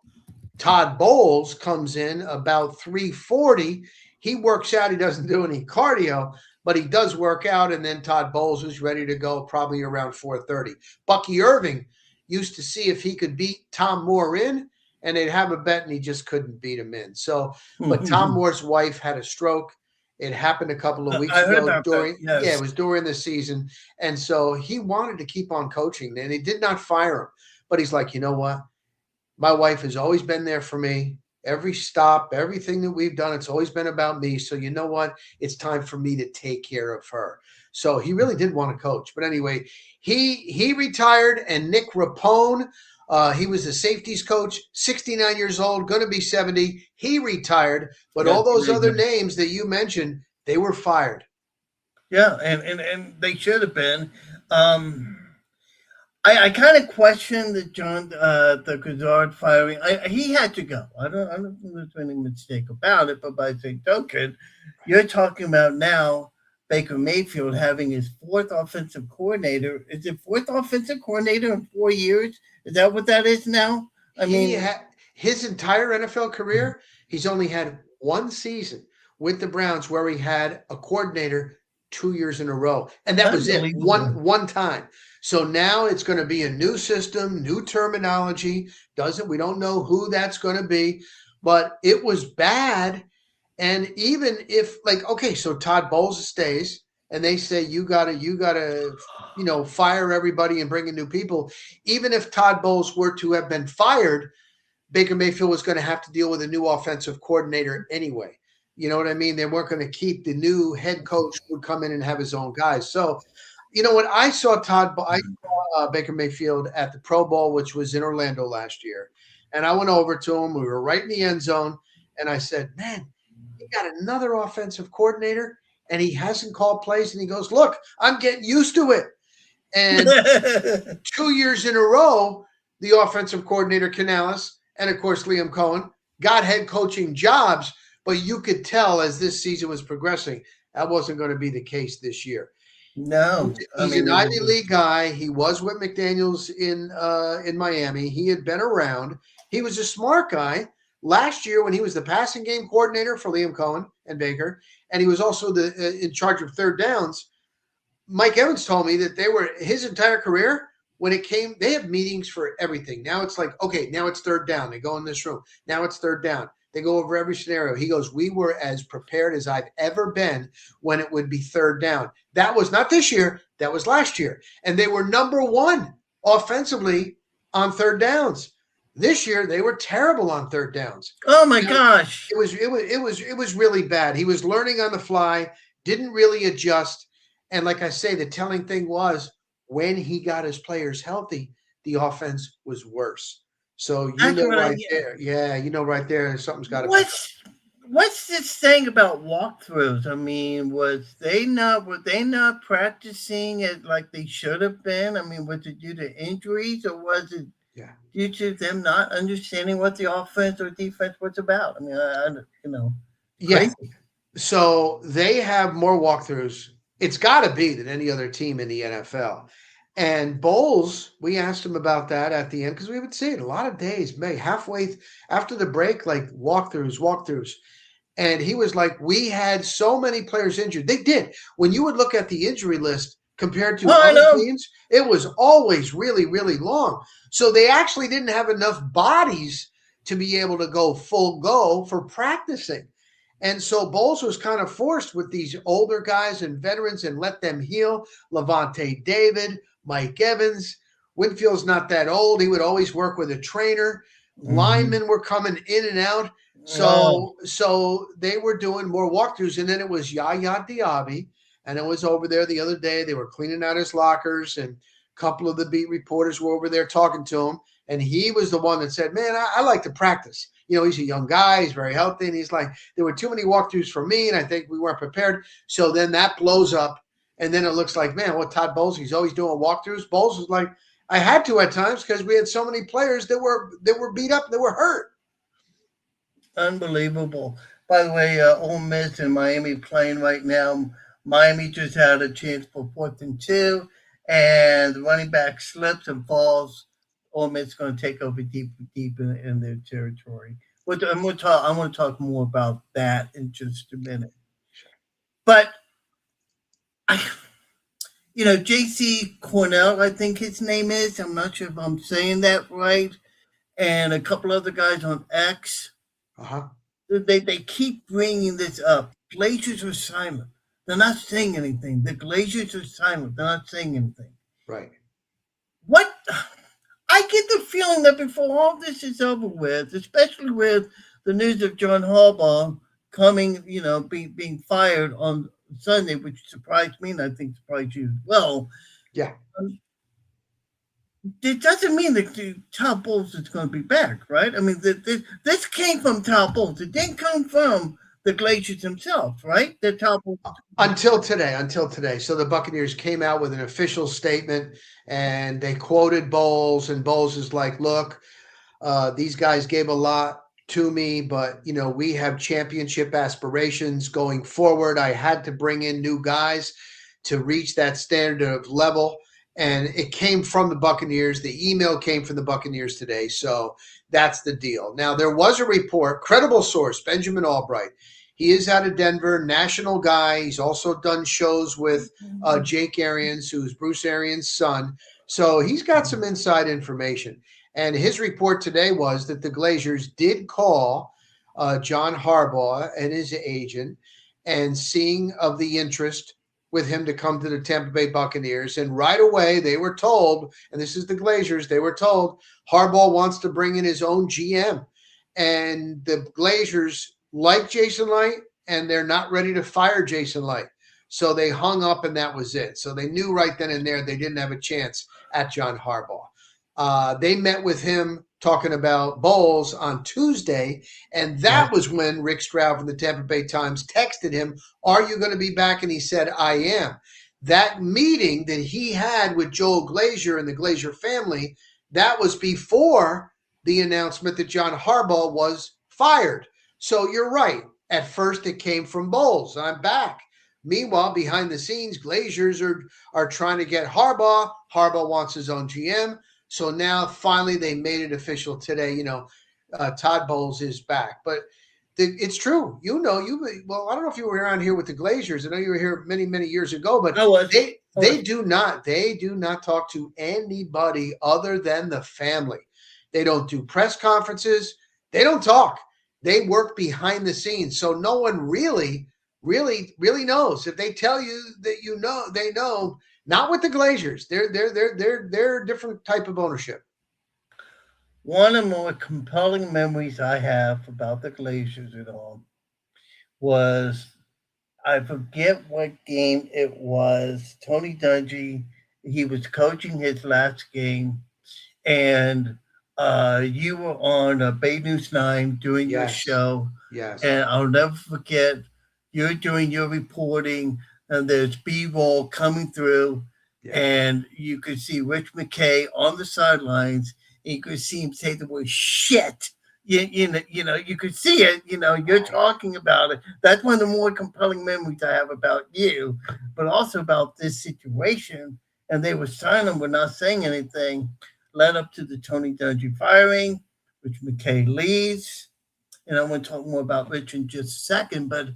Todd Bowles comes in about 3:40. He works out. He doesn't do any cardio, but he does work out. And then Todd Bowles is ready to go probably around 4:30. Bucky Irving used to see if he could beat Tom Moore in, and they'd have a bet, and he just couldn't beat him in. So, but Tom Moore's wife had a stroke. It happened a couple of weeks I heard ago about during that. Yes. yeah, it was during the season. And so he wanted to keep on coaching, and he did not fire him. But he's like, you know what? My wife has always been there for me. Every stop, everything that we've done, it's always been about me. So you know what? It's time for me to take care of her. So he really did want to coach. But anyway, he retired, and Nick Rapone, he was the safeties coach, 69 years old, going to be 70. He retired, but all those other names that you mentioned, they were fired. Yeah, and they should have been. I kind of question the Gazard firing. He had to go. I don't think there's any mistake about it. But by the same token, you're talking about now Baker Mayfield having his fourth offensive coordinator. Is it fourth offensive coordinator in 4 years? Is that what that is now? I mean, His entire NFL career, he's only had one season with the Browns where he had a coordinator 2 years in a row, and that was it, one time. So now it's going to be a new system, new terminology. We don't know who that's going to be, but it was bad. And even if, like, okay, so Todd Bowles stays, and they say you gotta fire everybody and bring in new people. Even if Todd Bowles were to have been fired, Baker Mayfield was going to have to deal with a new offensive coordinator anyway. You know what I mean? They weren't going to keep the new head coach who would come in and have his own guys. So, you know what? I saw Baker Mayfield at the Pro Bowl, which was in Orlando last year. And I went over to him. We were right in the end zone. And I said, man, you got another offensive coordinator and he hasn't called plays. And he goes, look, I'm getting used to it. And 2 years in a row, the offensive coordinator, Canales, and of course, Liam Cohen, got head coaching jobs. But you could tell as this season was progressing, that wasn't going to be the case this year. No, he's an Ivy League guy. He was with McDaniels in Miami. He had been around. He was a smart guy. Last year, when he was the passing game coordinator for Liam Cohen and Baker, and he was also in charge of third downs, Mike Evans told me that his entire career, when it came, they have meetings for everything. Now it's like, okay, now it's third down. They go in this room. Now it's third down. They go over every scenario. He goes, we were as prepared as I've ever been when it would be third down. That was not this year. That was last year. And they were number one offensively on third downs. This year, they were terrible on third downs. Oh my gosh. It was really bad. He was learning on the fly, didn't really adjust. And like I say, the telling thing was when he got his players healthy, the offense was worse. So right there, something's got to be. What's this thing about walkthroughs? I mean, were they not practicing it like they should have been? I mean, was it due to injuries or was it due to them not understanding what the offense or defense was about? I mean, Yeah. So they have more walkthroughs. It's got to be than any other team in the NFL. And Bowles, we asked him about that at the end because we would see it a lot of days, halfway after the break, like walkthroughs. And he was like, we had so many players injured. They did. When you would look at the injury list compared to other teams, it was always really, really long. So they actually didn't have enough bodies to be able to go full go for practicing. And so Bowles was kind of forced with these older guys and veterans and let them heal. Levante David, Mike Evans. Winfield's not that old. He would always work with a trainer. Mm-hmm. Linemen were coming in and out. So they were doing more walkthroughs. And then it was Yaya Diaby. And it was over there the other day. They were cleaning out his lockers. And a couple of the beat reporters were over there talking to him. And he was the one that said, man, I like to practice. He's a young guy. He's very healthy. And he's like, there were too many walkthroughs for me. And I think we weren't prepared. So then that blows up. And then it looks like, man, Todd Bowles, he's always doing walkthroughs. Bowles was like, I had to at times because we had so many players that were beat up, that were hurt. Unbelievable. By the way, Ole Miss and Miami playing right now. Miami just had a chance for 4th and 2, and the running back slips and falls. Ole Miss is going to take over deep in their territory. I want to talk more about that in just a minute. But I, J.C. Cornell, I think his name is. I'm not sure if I'm saying that right. And a couple other guys on X. Uh-huh. They keep bringing this up. Glaciers are silent. They're not saying anything. The glaciers are silent. They're not saying anything. Right. What? I get the feeling that before all this is over with, especially with the news of John Harbaugh coming, being fired on Sunday, which surprised me and I think surprised you as well. Yeah. Um, it doesn't mean that the Todd Bowles is going to be back, right? I mean, this came from Todd Bowles. It didn't come from the Glaciers themselves, right? The Todd Bowles. Until today. So the Buccaneers came out with an official statement and they quoted Bowles, and Bowles is like, look, these guys gave a lot to me, but we have championship aspirations going forward. I had to bring in new guys to reach that standard of level. And it came from the Buccaneers. The email came from the Buccaneers today. So that's the deal. Now, there was a report, credible source, Benjamin Albright. He is out of Denver, national guy. He's also done shows with Jake Arians, who's Bruce Arians' son. So he's got some inside information. And his report today was that the Glazers did call John Harbaugh and his agent and seeing of the interest with him to come to the Tampa Bay Buccaneers. And right away, they were told, and this is the Glazers, they were told Harbaugh wants to bring in his own GM. And the Glazers like Jason Light, and they're not ready to fire Jason Light. So they hung up, and that was it. So they knew right then and there they didn't have a chance at John Harbaugh. They met with him talking about Bowles on Tuesday, and that was when Rick Stroud from the Tampa Bay Times texted him, are you going to be back? And he said, I am. That meeting that he had with Joel Glazier and the Glazier family, that was before the announcement that John Harbaugh was fired. So you're right. At first, it came from Bowles. I'm back. Meanwhile, behind the scenes, Glaziers are trying to get Harbaugh. Harbaugh wants his own GM. So now, finally, they made it official today. Todd Bowles is back. But it's true. Well, I don't know if you were around here with the Glaziers. I know you were here many, many years ago. But they do not talk to anybody other than the family. They don't do press conferences. They don't talk. They work behind the scenes. So no one really knows. If they tell you that they know. Not with the Glazers. They're a different type of ownership. One of the more compelling memories I have about the Glazers at all was, I forget what game it was. Tony Dungy, he was coaching his last game, and you were on Bay News 9 doing your show. Yes. And I'll never forget, you're doing your reporting, and there's B-roll coming through, and you could see Rich McKay on the sidelines, and you could see him say the word shit. You could see it. You're talking about it. That's one of the more compelling memories I have about you, but also about this situation. And they were silent, were not saying anything, led up to the Tony Dungy firing, Rich McKay leaves. And I want to talk more about Rich in just a second, but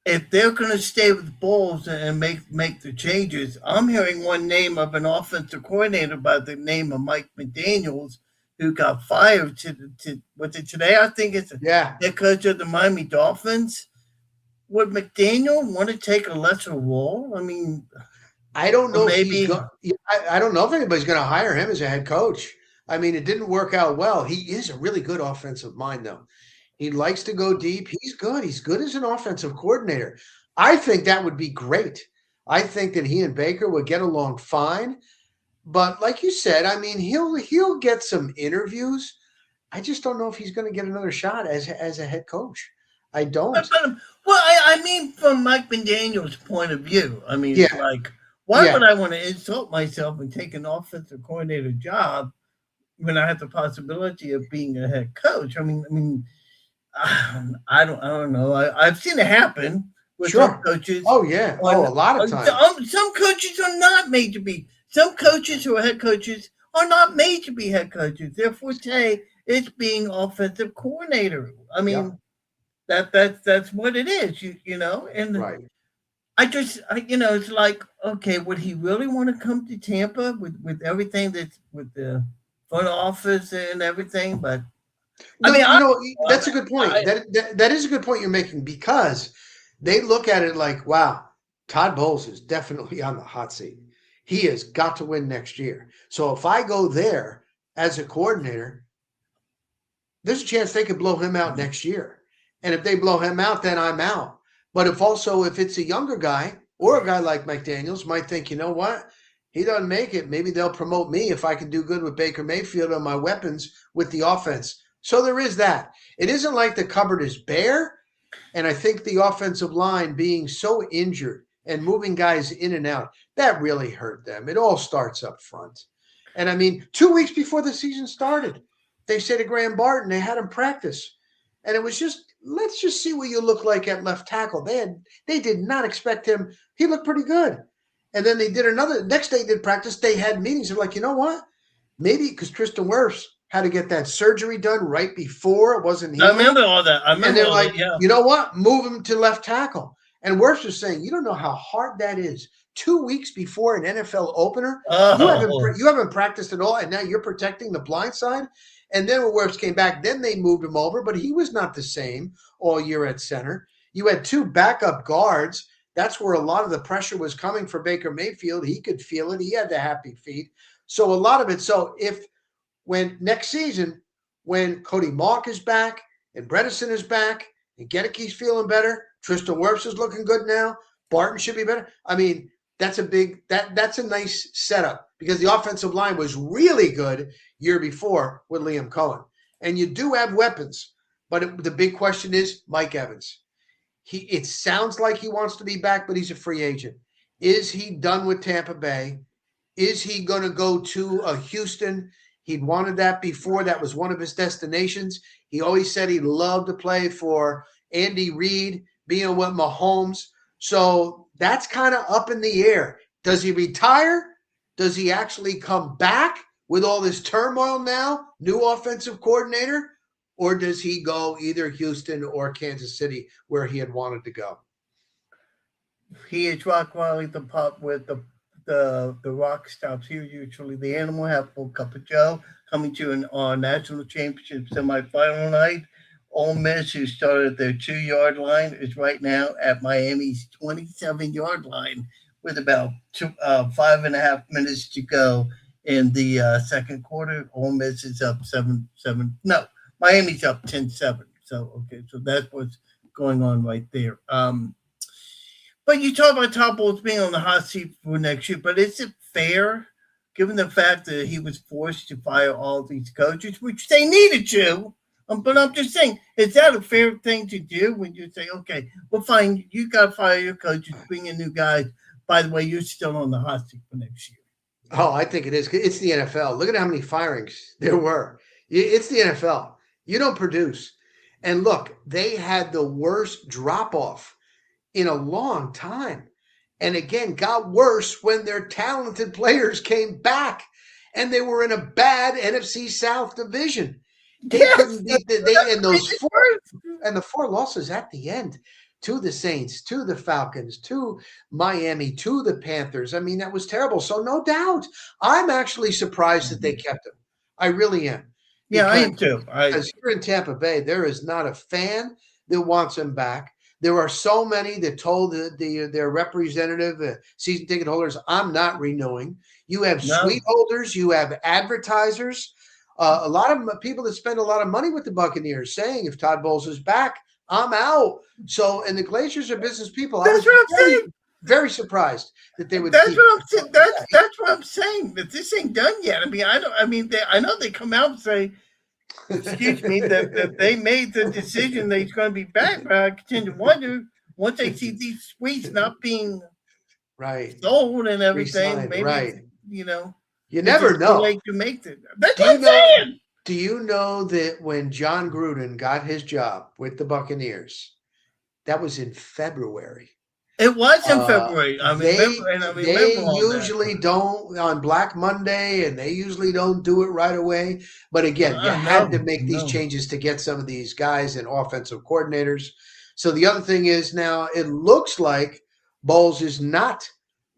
if they're going to stay with Bowles and make the changes, I'm hearing one name of an offensive coordinator by the name of Mike McDaniels, who got fired was it today? I think it's head coach of the Miami Dolphins. Would McDaniel want to take a lesser role? I mean, I don't know. Maybe I don't know if anybody's going to hire him as a head coach. I mean, it didn't work out well. He is a really good offensive mind, though. He likes to go deep. He's good. He's good as an offensive coordinator. I think that would be great. I think that he and Baker would get along fine. But like you said, I mean, he'll get some interviews. I just don't know if he's going to get another shot as a head coach. I don't. Well, I mean, from Mike McDaniel's point of view, I mean, it's like, why would I want to insult myself and take an offensive coordinator job when I have the possibility of being a head coach? I mean, I don't know. I've seen it happen with some coaches. Oh yeah. A lot of times. Some coaches are not made to be. Some coaches who are head coaches are not made to be head coaches. Their forte is being offensive coordinator. I mean, that's what it is. And right. it's like, okay, would he really want to come to Tampa with everything that's with the front office and everything? But I No, mean, that's a good point. That is a good point you're making because they look at it like, wow, Todd Bowles is definitely on the hot seat. He has got to win next year. So if I go there as a coordinator, there's a chance they could blow him out next year. And if they blow him out, then I'm out. But if it's a younger guy or a guy like McDaniels might think, you know what? He doesn't make it. Maybe they'll promote me if I can do good with Baker Mayfield and my weapons with the offense. So there is that. It isn't like the cupboard is bare. And I think the offensive line being so injured and moving guys in and out, that really hurt them. It all starts up front. And I mean, 2 weeks before the season started, they said to Graham Barton, they had him practice. And it was just, let's just see what you look like at left tackle. They did not expect him. He looked pretty good. And then they did next day they did practice. They had meetings. They're like, you know what? Maybe because Tristan Wirfs had to get that surgery done right before it wasn't healing. I remember all that. And they're like, you know what? Move him to left tackle. And Wirfs was saying, you don't know how hard that is. 2 weeks before an NFL opener, you haven't practiced at all, and now you're protecting the blind side. And then when Wirfs came back, then they moved him over, but he was not the same all year at center. You had two backup guards. That's where a lot of the pressure was coming for Baker Mayfield. He could feel it. He had the happy feet. So a lot of it. So when next season, when Cody Mauch is back and Bredesen is back and Gedeke's feeling better, Tristan Wirfs is looking good now, Barton should be better. I mean, that's a nice setup because the offensive line was really good year before with Liam Cohen. And you do have weapons, but the big question is Mike Evans. It sounds like he wants to be back, but he's a free agent. Is he done with Tampa Bay? Is he going to go to Houston? He'd wanted that before. That was one of his destinations. He always said he loved to play for Andy Reid, being with Mahomes. So that's kind of up in the air. Does he retire? Does he actually come back with all this turmoil now, new offensive coordinator? Or does he go either Houston or Kansas City where he had wanted to go? He is Rockwiley the pup with the rock stops here usually. The Animal have full cup of Joe coming to our national championship semifinal night. Ole Miss, who started at their 2-yard line, is right now at Miami's 27-yard line with about 5.5 minutes to go in the second quarter. Ole Miss is up 7-7. No, Miami's up 10-7. So that's what's going on right there. But you talk about Todd Bowles being on the hot seat for next year, but is it fair, given the fact that he was forced to fire all these coaches, which they needed to? But I'm just saying, is that a fair thing to do when you say, okay, well, fine, you got to fire your coaches, bring in new guys. By the way, you're still on the hot seat for next year. Oh, I think it is. It's the NFL. Look at how many firings there were. It's the NFL. You don't produce. And look, they had the worst drop-off in a long time. And again, got worse when their talented players came back and they were in a bad NFC South division. They couldn't beat the four losses at the end to the Saints, to the Falcons, to Miami, to the Panthers. I mean, that was terrible. So no doubt, I'm actually surprised that they kept him. I really am. Yeah, I am too. Because here in Tampa Bay, there is not a fan that wants him back. There are so many that told their representative, season ticket holders, I'm not renewing. You have suite holders. You have advertisers. A lot of people that spend a lot of money with the Buccaneers saying if Todd Bowles is back, I'm out. So, and the Glaciers are business people. That's what I'm saying. Very surprised that they would. That's what I'm saying. That this ain't done yet. I mean, I know they come out and say, excuse me, that they made the decision that he's going to be back. But I continue to wonder once they see these suites not being sold and everything, maybe you never know. Late to make it. That's what I'm saying. Do you know that when John Gruden got his job with the Buccaneers, that was in February? It was in February. They usually don't on Black Monday, and they usually don't do it right away. But again, you had to make these changes to get some of these guys and offensive coordinators. So the other thing is now it looks like Bowles is not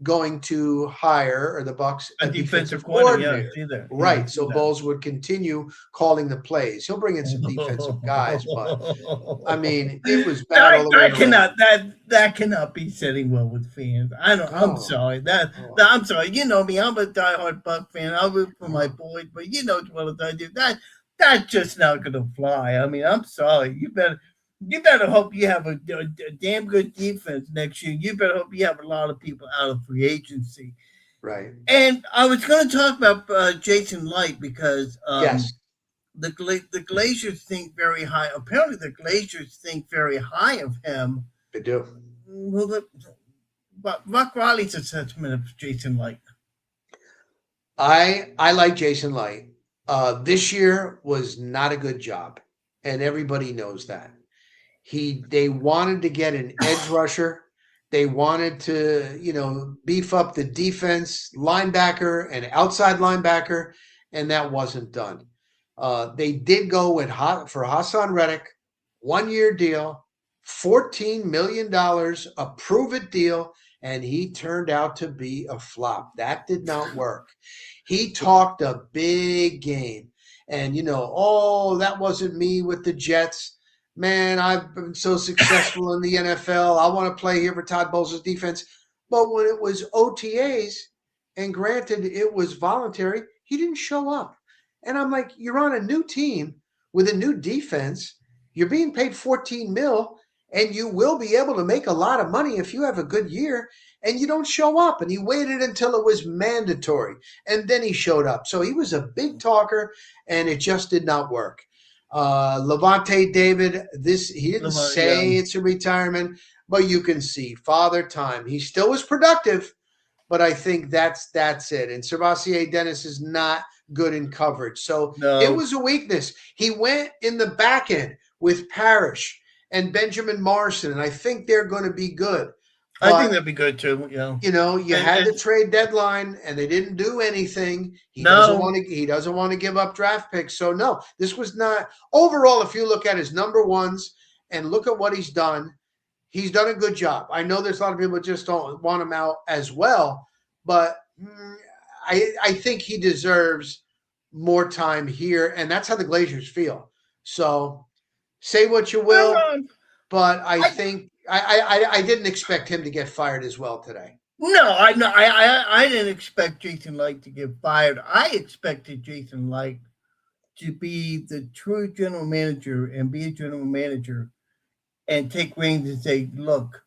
going to hire, or the Bucs, A a defensive defensive coordinator. Yeah, coordinator. I see that. Yeah, I Right. see So Bowles would continue calling the plays. He'll bring in some defensive guys, but I mean, it was bad all the way around. That cannot be sitting well with fans. I don't. I'm Oh, sorry. oh, I'm sorry. You know me. I'm a diehard Buck fan. I root for my oh. boys, but you know as well as I do that's just not going to fly. I mean, I'm sorry. You better hope you have a damn good defense next year. You better hope you have a lot of people out of free agency. Right. And I was going to talk about Jason Light because Yes, the Glaciers think very high. Apparently, the Glaciers think very high of him. they do. Well, Buck Riley's assessment of Jason Light. I like Jason Light. This year was not a good job, and everybody knows that. They wanted to get an edge rusher. They wanted to, beef up the defense, linebacker and outside linebacker, and that wasn't done. They did go for Hassan Reddick, 1-year deal, $14 million, a prove-it deal, and he turned out to be a flop. That did not work. He talked a big game, and oh, that wasn't me with the Jets. Man, I've been so successful in the NFL. I want to play here for Todd Bowles' defense. But when it was OTAs, and granted it was voluntary, he didn't show up. And I'm like, you're on a new team with a new defense. You're being paid $14 million, and you will be able to make a lot of money if you have a good year, and you don't show up. And he waited until it was mandatory, and then he showed up. So he was a big talker, and it just did not work. Levante David, he didn't say it's a retirement, but you can see Father Time. He still was productive, but I think that's it. And Servassier Dennis is not good in coverage. So It was a weakness. He went in the back end with Parrish and Benjamin Morrison, and I think they're going to be good. But, I think that'd be good too. Yeah. You had the trade deadline, and they didn't do anything. He doesn't want to give up draft picks. So no, this was not overall. If you look at his number ones and look at what he's done a good job. I know there's a lot of people that just don't want him out as well, but I think he deserves more time here, and that's how the Glaciers feel. So say what you will, but I think I didn't expect him to get fired as well today. No, I didn't expect Jason Light to get fired. I expected Jason Light to be the true general manager and be a general manager and take reins and say, look,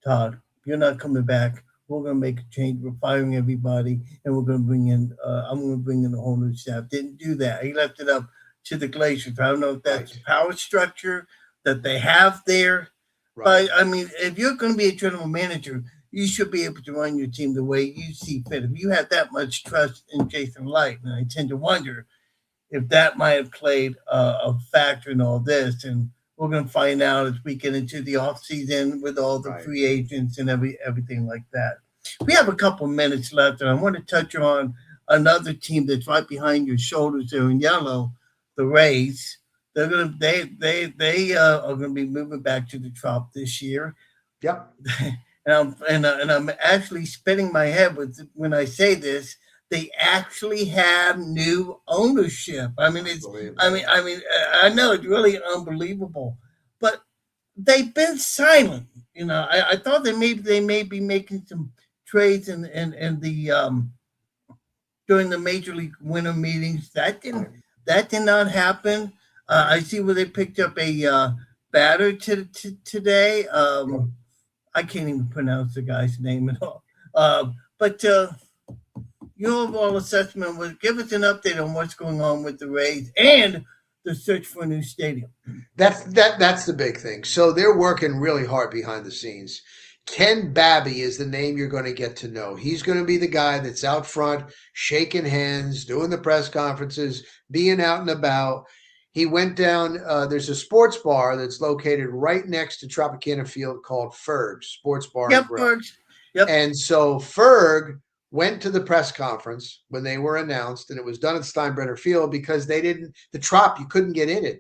Todd, you're not coming back. We're going to make a change. We're firing everybody, and we're going to bring in. I'm going to bring in the whole new staff. Didn't do that. He left it up to the Glaciers. I don't know if that's the power structure that they have there, but I mean, if you're going to be a general manager, you should be able to run your team the way you see fit. If you have that much trust in Jason Light, and I tend to wonder if that might have played a factor in all this, and we're going to find out as we get into the offseason with all the free agents and everything like that. We have a couple minutes left, and I want to touch on another team that's right behind your shoulders there in yellow, the Rays. They are going to be moving back to the Trop this year. Yep. and I'm actually spinning my head when I say this. They actually have new ownership. I mean, I know it's really unbelievable, but they've been silent. I thought they may be making some trades in the during the Major League winter meetings. That did not happen. I see where they picked up a batter today. I can't even pronounce the guy's name at all. But your overall assessment was give us an update on what's going on with the Rays and the search for a new stadium. That's the big thing. So they're working really hard behind the scenes. Ken Babby is the name you're going to get to know. He's going to be the guy that's out front, shaking hands, doing the press conferences, being out and about. He went down, there's a sports bar that's located right next to Tropicana Field called Ferg's Sports Bar and Grill. Ferg's. Yep. And so Ferg went to the press conference when they were announced, and it was done at Steinbrenner Field because they didn't the Trop, you couldn't get in it.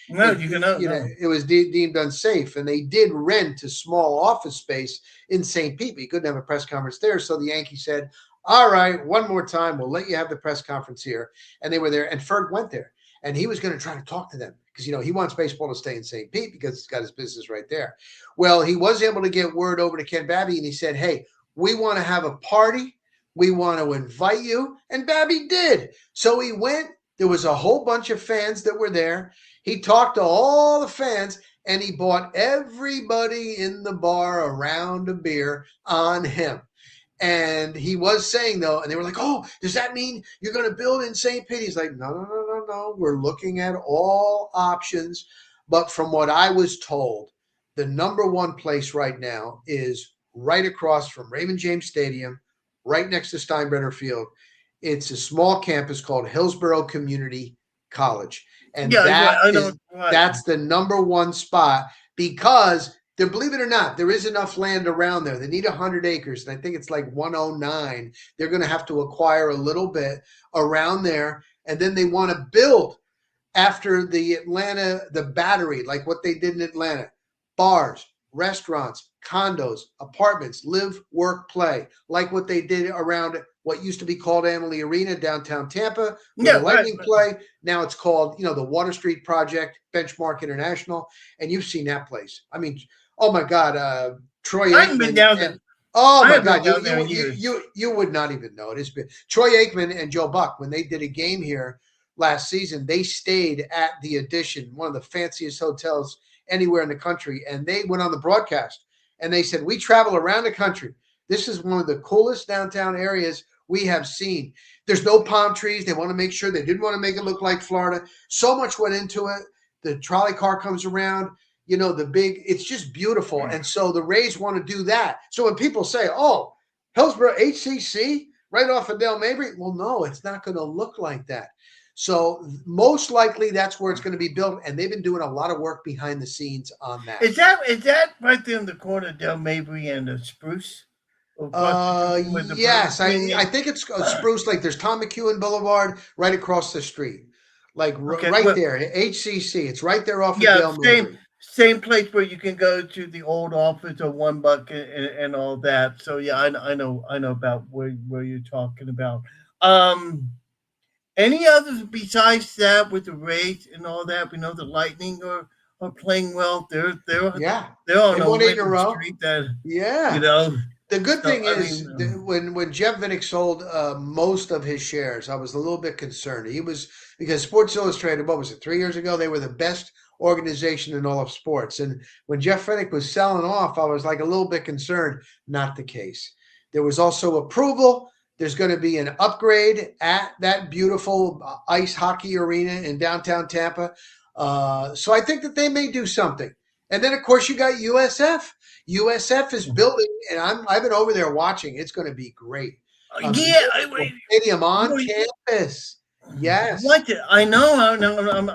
No, you can no, you know, no. it was deemed unsafe, and they did rent a small office space in St. Pete. But you couldn't have a press conference there, so the Yankees said, "All right, one more time, we'll let you have the press conference here." And they were there, and Ferg went there, and he was going to try to talk to them because he wants baseball to stay in St. Pete because he's got his business right there. Well, he was able to get word over to Ken Babby, and he said, "Hey, we want to have a party. We want to invite you." And Babby did. So he went. There was a whole bunch of fans that were there. He talked to all the fans, and he bought everybody in the bar a round of beer on him. And he was saying, though, and they were like, "Oh, does that mean you're going to build in St. Pete?" He's like, "No, no, no, no, no. We're looking at all options." But from what I was told, the number one place right now is right across from Raymond James Stadium, right next to Steinbrenner Field. It's a small campus called Hillsborough Community College. And Yeah, I know. Right. that's the number one spot because there, believe it or not, there is enough land around there. They need 100 acres, and I think it's like 109. They're going to have to acquire a little bit around there, and then they want to build after the Battery, like what they did in Atlanta. Bars, restaurants, condos, apartments, live, work, play, like what they did around what used to be called Amalie Arena, downtown Tampa, where the Lightning play. Now it's called, the Water Street Project, Benchmark International, and you've seen that place. I mean, oh my God, Troy Aikman. I haven't been down there. Oh my God, you would not even know it. It's been Troy Aikman and Joe Buck when they did a game here last season. They stayed at the Edition, one of the fanciest hotels anywhere in the country, and they went on the broadcast and they said, "We travel around the country. This is one of the coolest downtown areas we have seen. There's no palm trees. They want to make sure they didn't want to make it look like Florida. So much went into it. The trolley car comes around, it's just beautiful." And so the Rays want to do that. So when people say, "Oh, Hillsborough HCC right off of Dale Mabry," well, no, it's not going to look like that. So most likely that's where it's going to be built, and they've been doing a lot of work behind the scenes on that. Is that right there in the corner of Del Mabry and Spruce? Yes, I think it's Spruce Lake. There's Tom McEwen Boulevard right across the street, like right there. HCC, it's right there off of Del Mabry. Same place where you can go to the old office of $1 and all that. So yeah, I know about where you're talking about. Any others besides that with the Rays and all that? We know the Lightning are playing well. They're on a winning streak. The good thing is when Jeff Vinnick sold most of his shares, I was a little bit concerned. Because Sports Illustrated, what was it, 3 years ago? They were the best organization in all of sports. And when Jeff Vinnick was selling off, I was like a little bit concerned. Not the case. There was also approval. There's going to be an upgrade at that beautiful ice hockey arena in downtown Tampa. So I think that they may do something. And then, of course, you got USF. USF is building, and I've been over there watching. It's going to be great. Stadium on campus. Yes. What I know.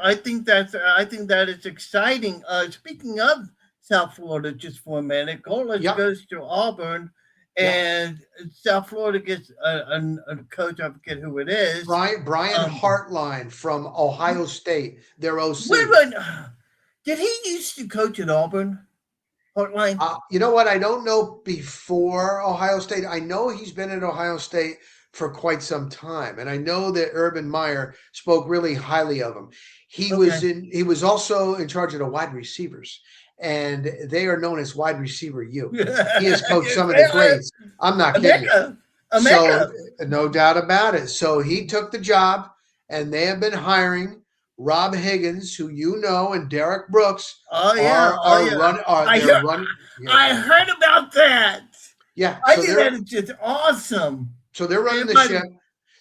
I think that is exciting. Speaking of South Florida, just for a minute, Golders goes to Auburn. And South Florida gets a coach, I forget who it is. Brian Hartline from Ohio State, their OC. Did he used to coach at Auburn? Hartline? You know what? I don't know before Ohio State. I know he's been at Ohio State for quite some time. And I know that Urban Meyer spoke really highly of him. He was also in charge of the wide receivers. And they are known as wide receiver U. He has coached some of the greats. I'm not kidding you. So, no doubt about it. So he took the job, and they have been hiring Rob Higgins, who and Derek Brooks running. I heard about that. Yeah. I think that is just awesome. So they're running the ship.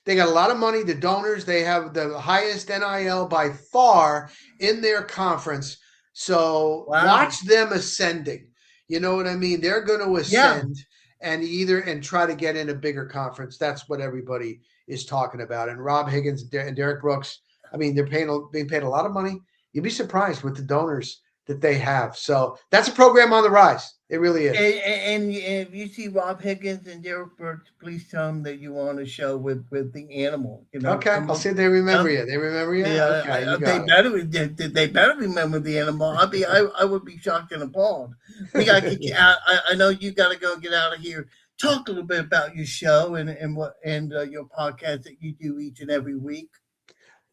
They got a lot of money. The donors, they have the highest NIL by far in their conference. So watch them ascending. You know what I mean? They're going to ascend and try to get in a bigger conference. That's what everybody is talking about. And Rob Higgins and Derek Brooks, I mean, they're being paid a lot of money. You'd be surprised with the donors that they have. So that's a program on the rise. It really is. And if you see Rob Higgins and Derek Burks, please tell them that you were on a show with the animal. Okay, I'll see if they remember you. They remember you? Yeah, Okay, you got it. They better remember the animal. I would be shocked and appalled. We got to get you out. I know you got to go get out of here. Talk a little bit about your show and your podcast that you do each and every week.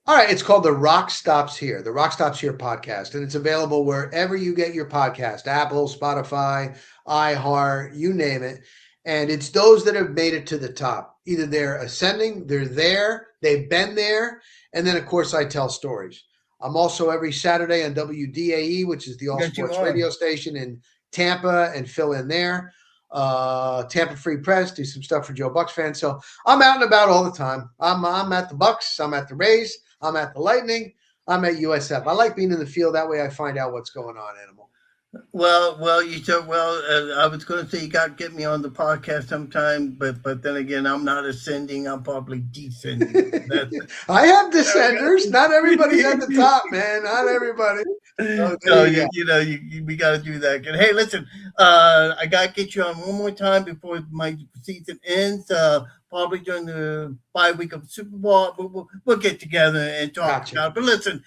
All right, it's called The Rock Stops Here, the Rock Stops Here podcast, and it's available wherever you get your podcast, Apple, Spotify, iHeart, you name it. And it's those that have made it to the top. Either they're ascending, they're there, they've been there, and then, of course, I tell stories. I'm also every Saturday on WDAE, which is the all-sports radio station in Tampa, and fill in there. Tampa Free Press, do some stuff for Joe Bucs fans. So I'm out and about all the time. I'm at the Bucs, I'm at the Rays, I'm at the Lightning, I'm at USF. I like being in the field. That way I find out what's going on, Animal. Well, you said, I was going to say you got to get me on the podcast sometime, but then again, I'm not ascending. I'm probably descending. I have descenders. Not everybody's at the top, man. Not everybody. So we got to do that. And hey, listen, I got to get you on one more time before my season ends. Probably during the bye week of the Super Bowl, we'll get together and talk about it. But listen.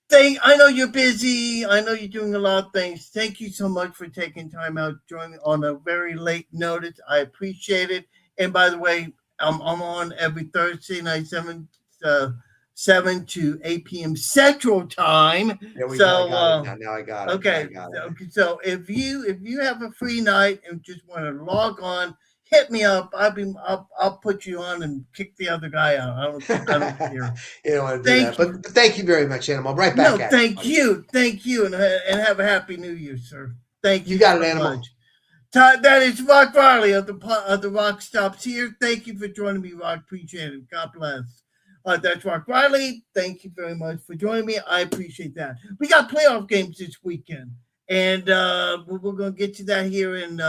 I know you're busy. I know you're doing a lot of things. Thank you so much for taking time out joining on a very late notice. I appreciate it. And by the way, I'm on every Thursday night, 7 to 8 p.m. Central Time. Yeah, now I got it. Okay. So if you have a free night and just want to log on, hit me up. I'll put you on and kick the other guy out. I don't care. You don't want to do that. But thank you very much, Animal. Right back at you. Thank you, and have a happy New Year, sir. Thank you. You got it, Animal. That is Rock Riley of the Rock Stops Here. Thank you for joining me, Rock. Appreciate it. God bless. That's Rock Riley. Thank you very much for joining me. I appreciate that. We got playoff games this weekend, and we're going to get to that here in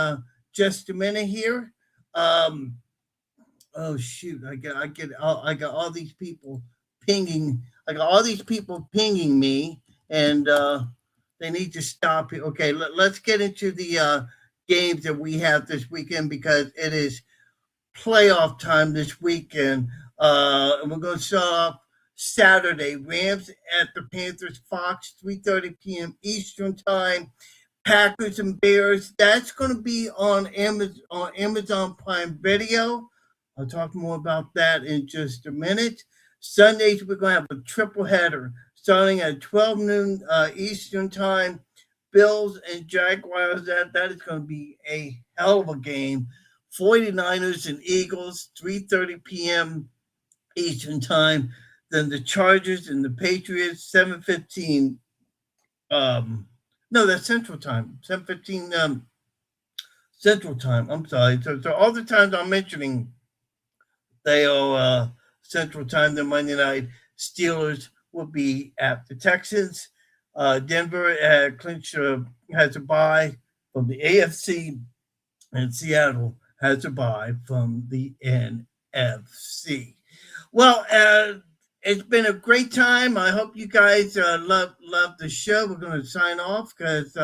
just a minute here. Oh shoot! I got all these people pinging. I got all these people pinging me, and they need to stop it. Okay, let's get into the games that we have this weekend because it is playoff time this weekend. And we're going to start off Saturday. Rams at the Panthers, Fox, 3:30 p.m. Eastern time. Packers and Bears. That's going to be on Amazon Prime Video. I'll talk more about that in just a minute. Sundays, we're going to have a triple header starting at 12 noon Eastern time. Bills and Jaguars. That is going to be a hell of a game. 49ers and Eagles, 3:30 p.m. Eastern time. Then the Chargers and the Patriots, 7:15. No, that's Central Time. 7:15 Central Time. I'm sorry. So all the times I'm mentioning, they are Central Time. The Monday night Steelers will be at the Texans. Denver clinched has a bye from the AFC, and Seattle has a bye from the NFC. Well, it's been a great time. I hope you guys love the show. We're going to sign off because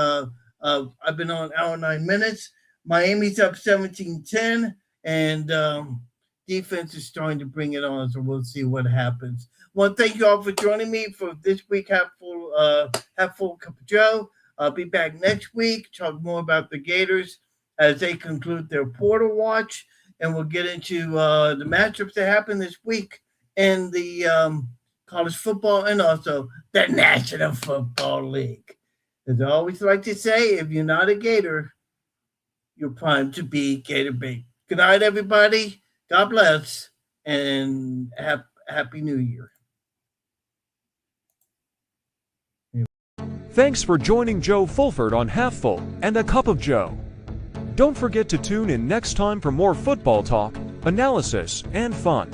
I've been on hour 9 minutes. Miami's up 17-10, and defense is starting to bring it on, so we'll see what happens. Well, thank you all for joining me for this week, Half Full Cup of Joe. I'll be back next week, talk more about the Gators as they conclude their portal watch, and we'll get into the matchups that happen this week in the college football and also the National Football League. As I always like to say, if you're not a Gator, you're primed to be Gator bait. Good night, everybody. God bless, and Happy New Year. Thanks for joining Joe Fulford on Half Full and a Cup of Joe. Don't forget to tune in next time for more football talk, analysis, and fun.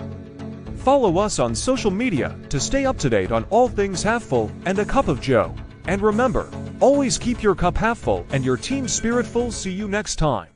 Follow us on social media to stay up to date on all things Half Full and a Cup of Joe. And remember, always keep your cup half full and your team spirit full. See you next time.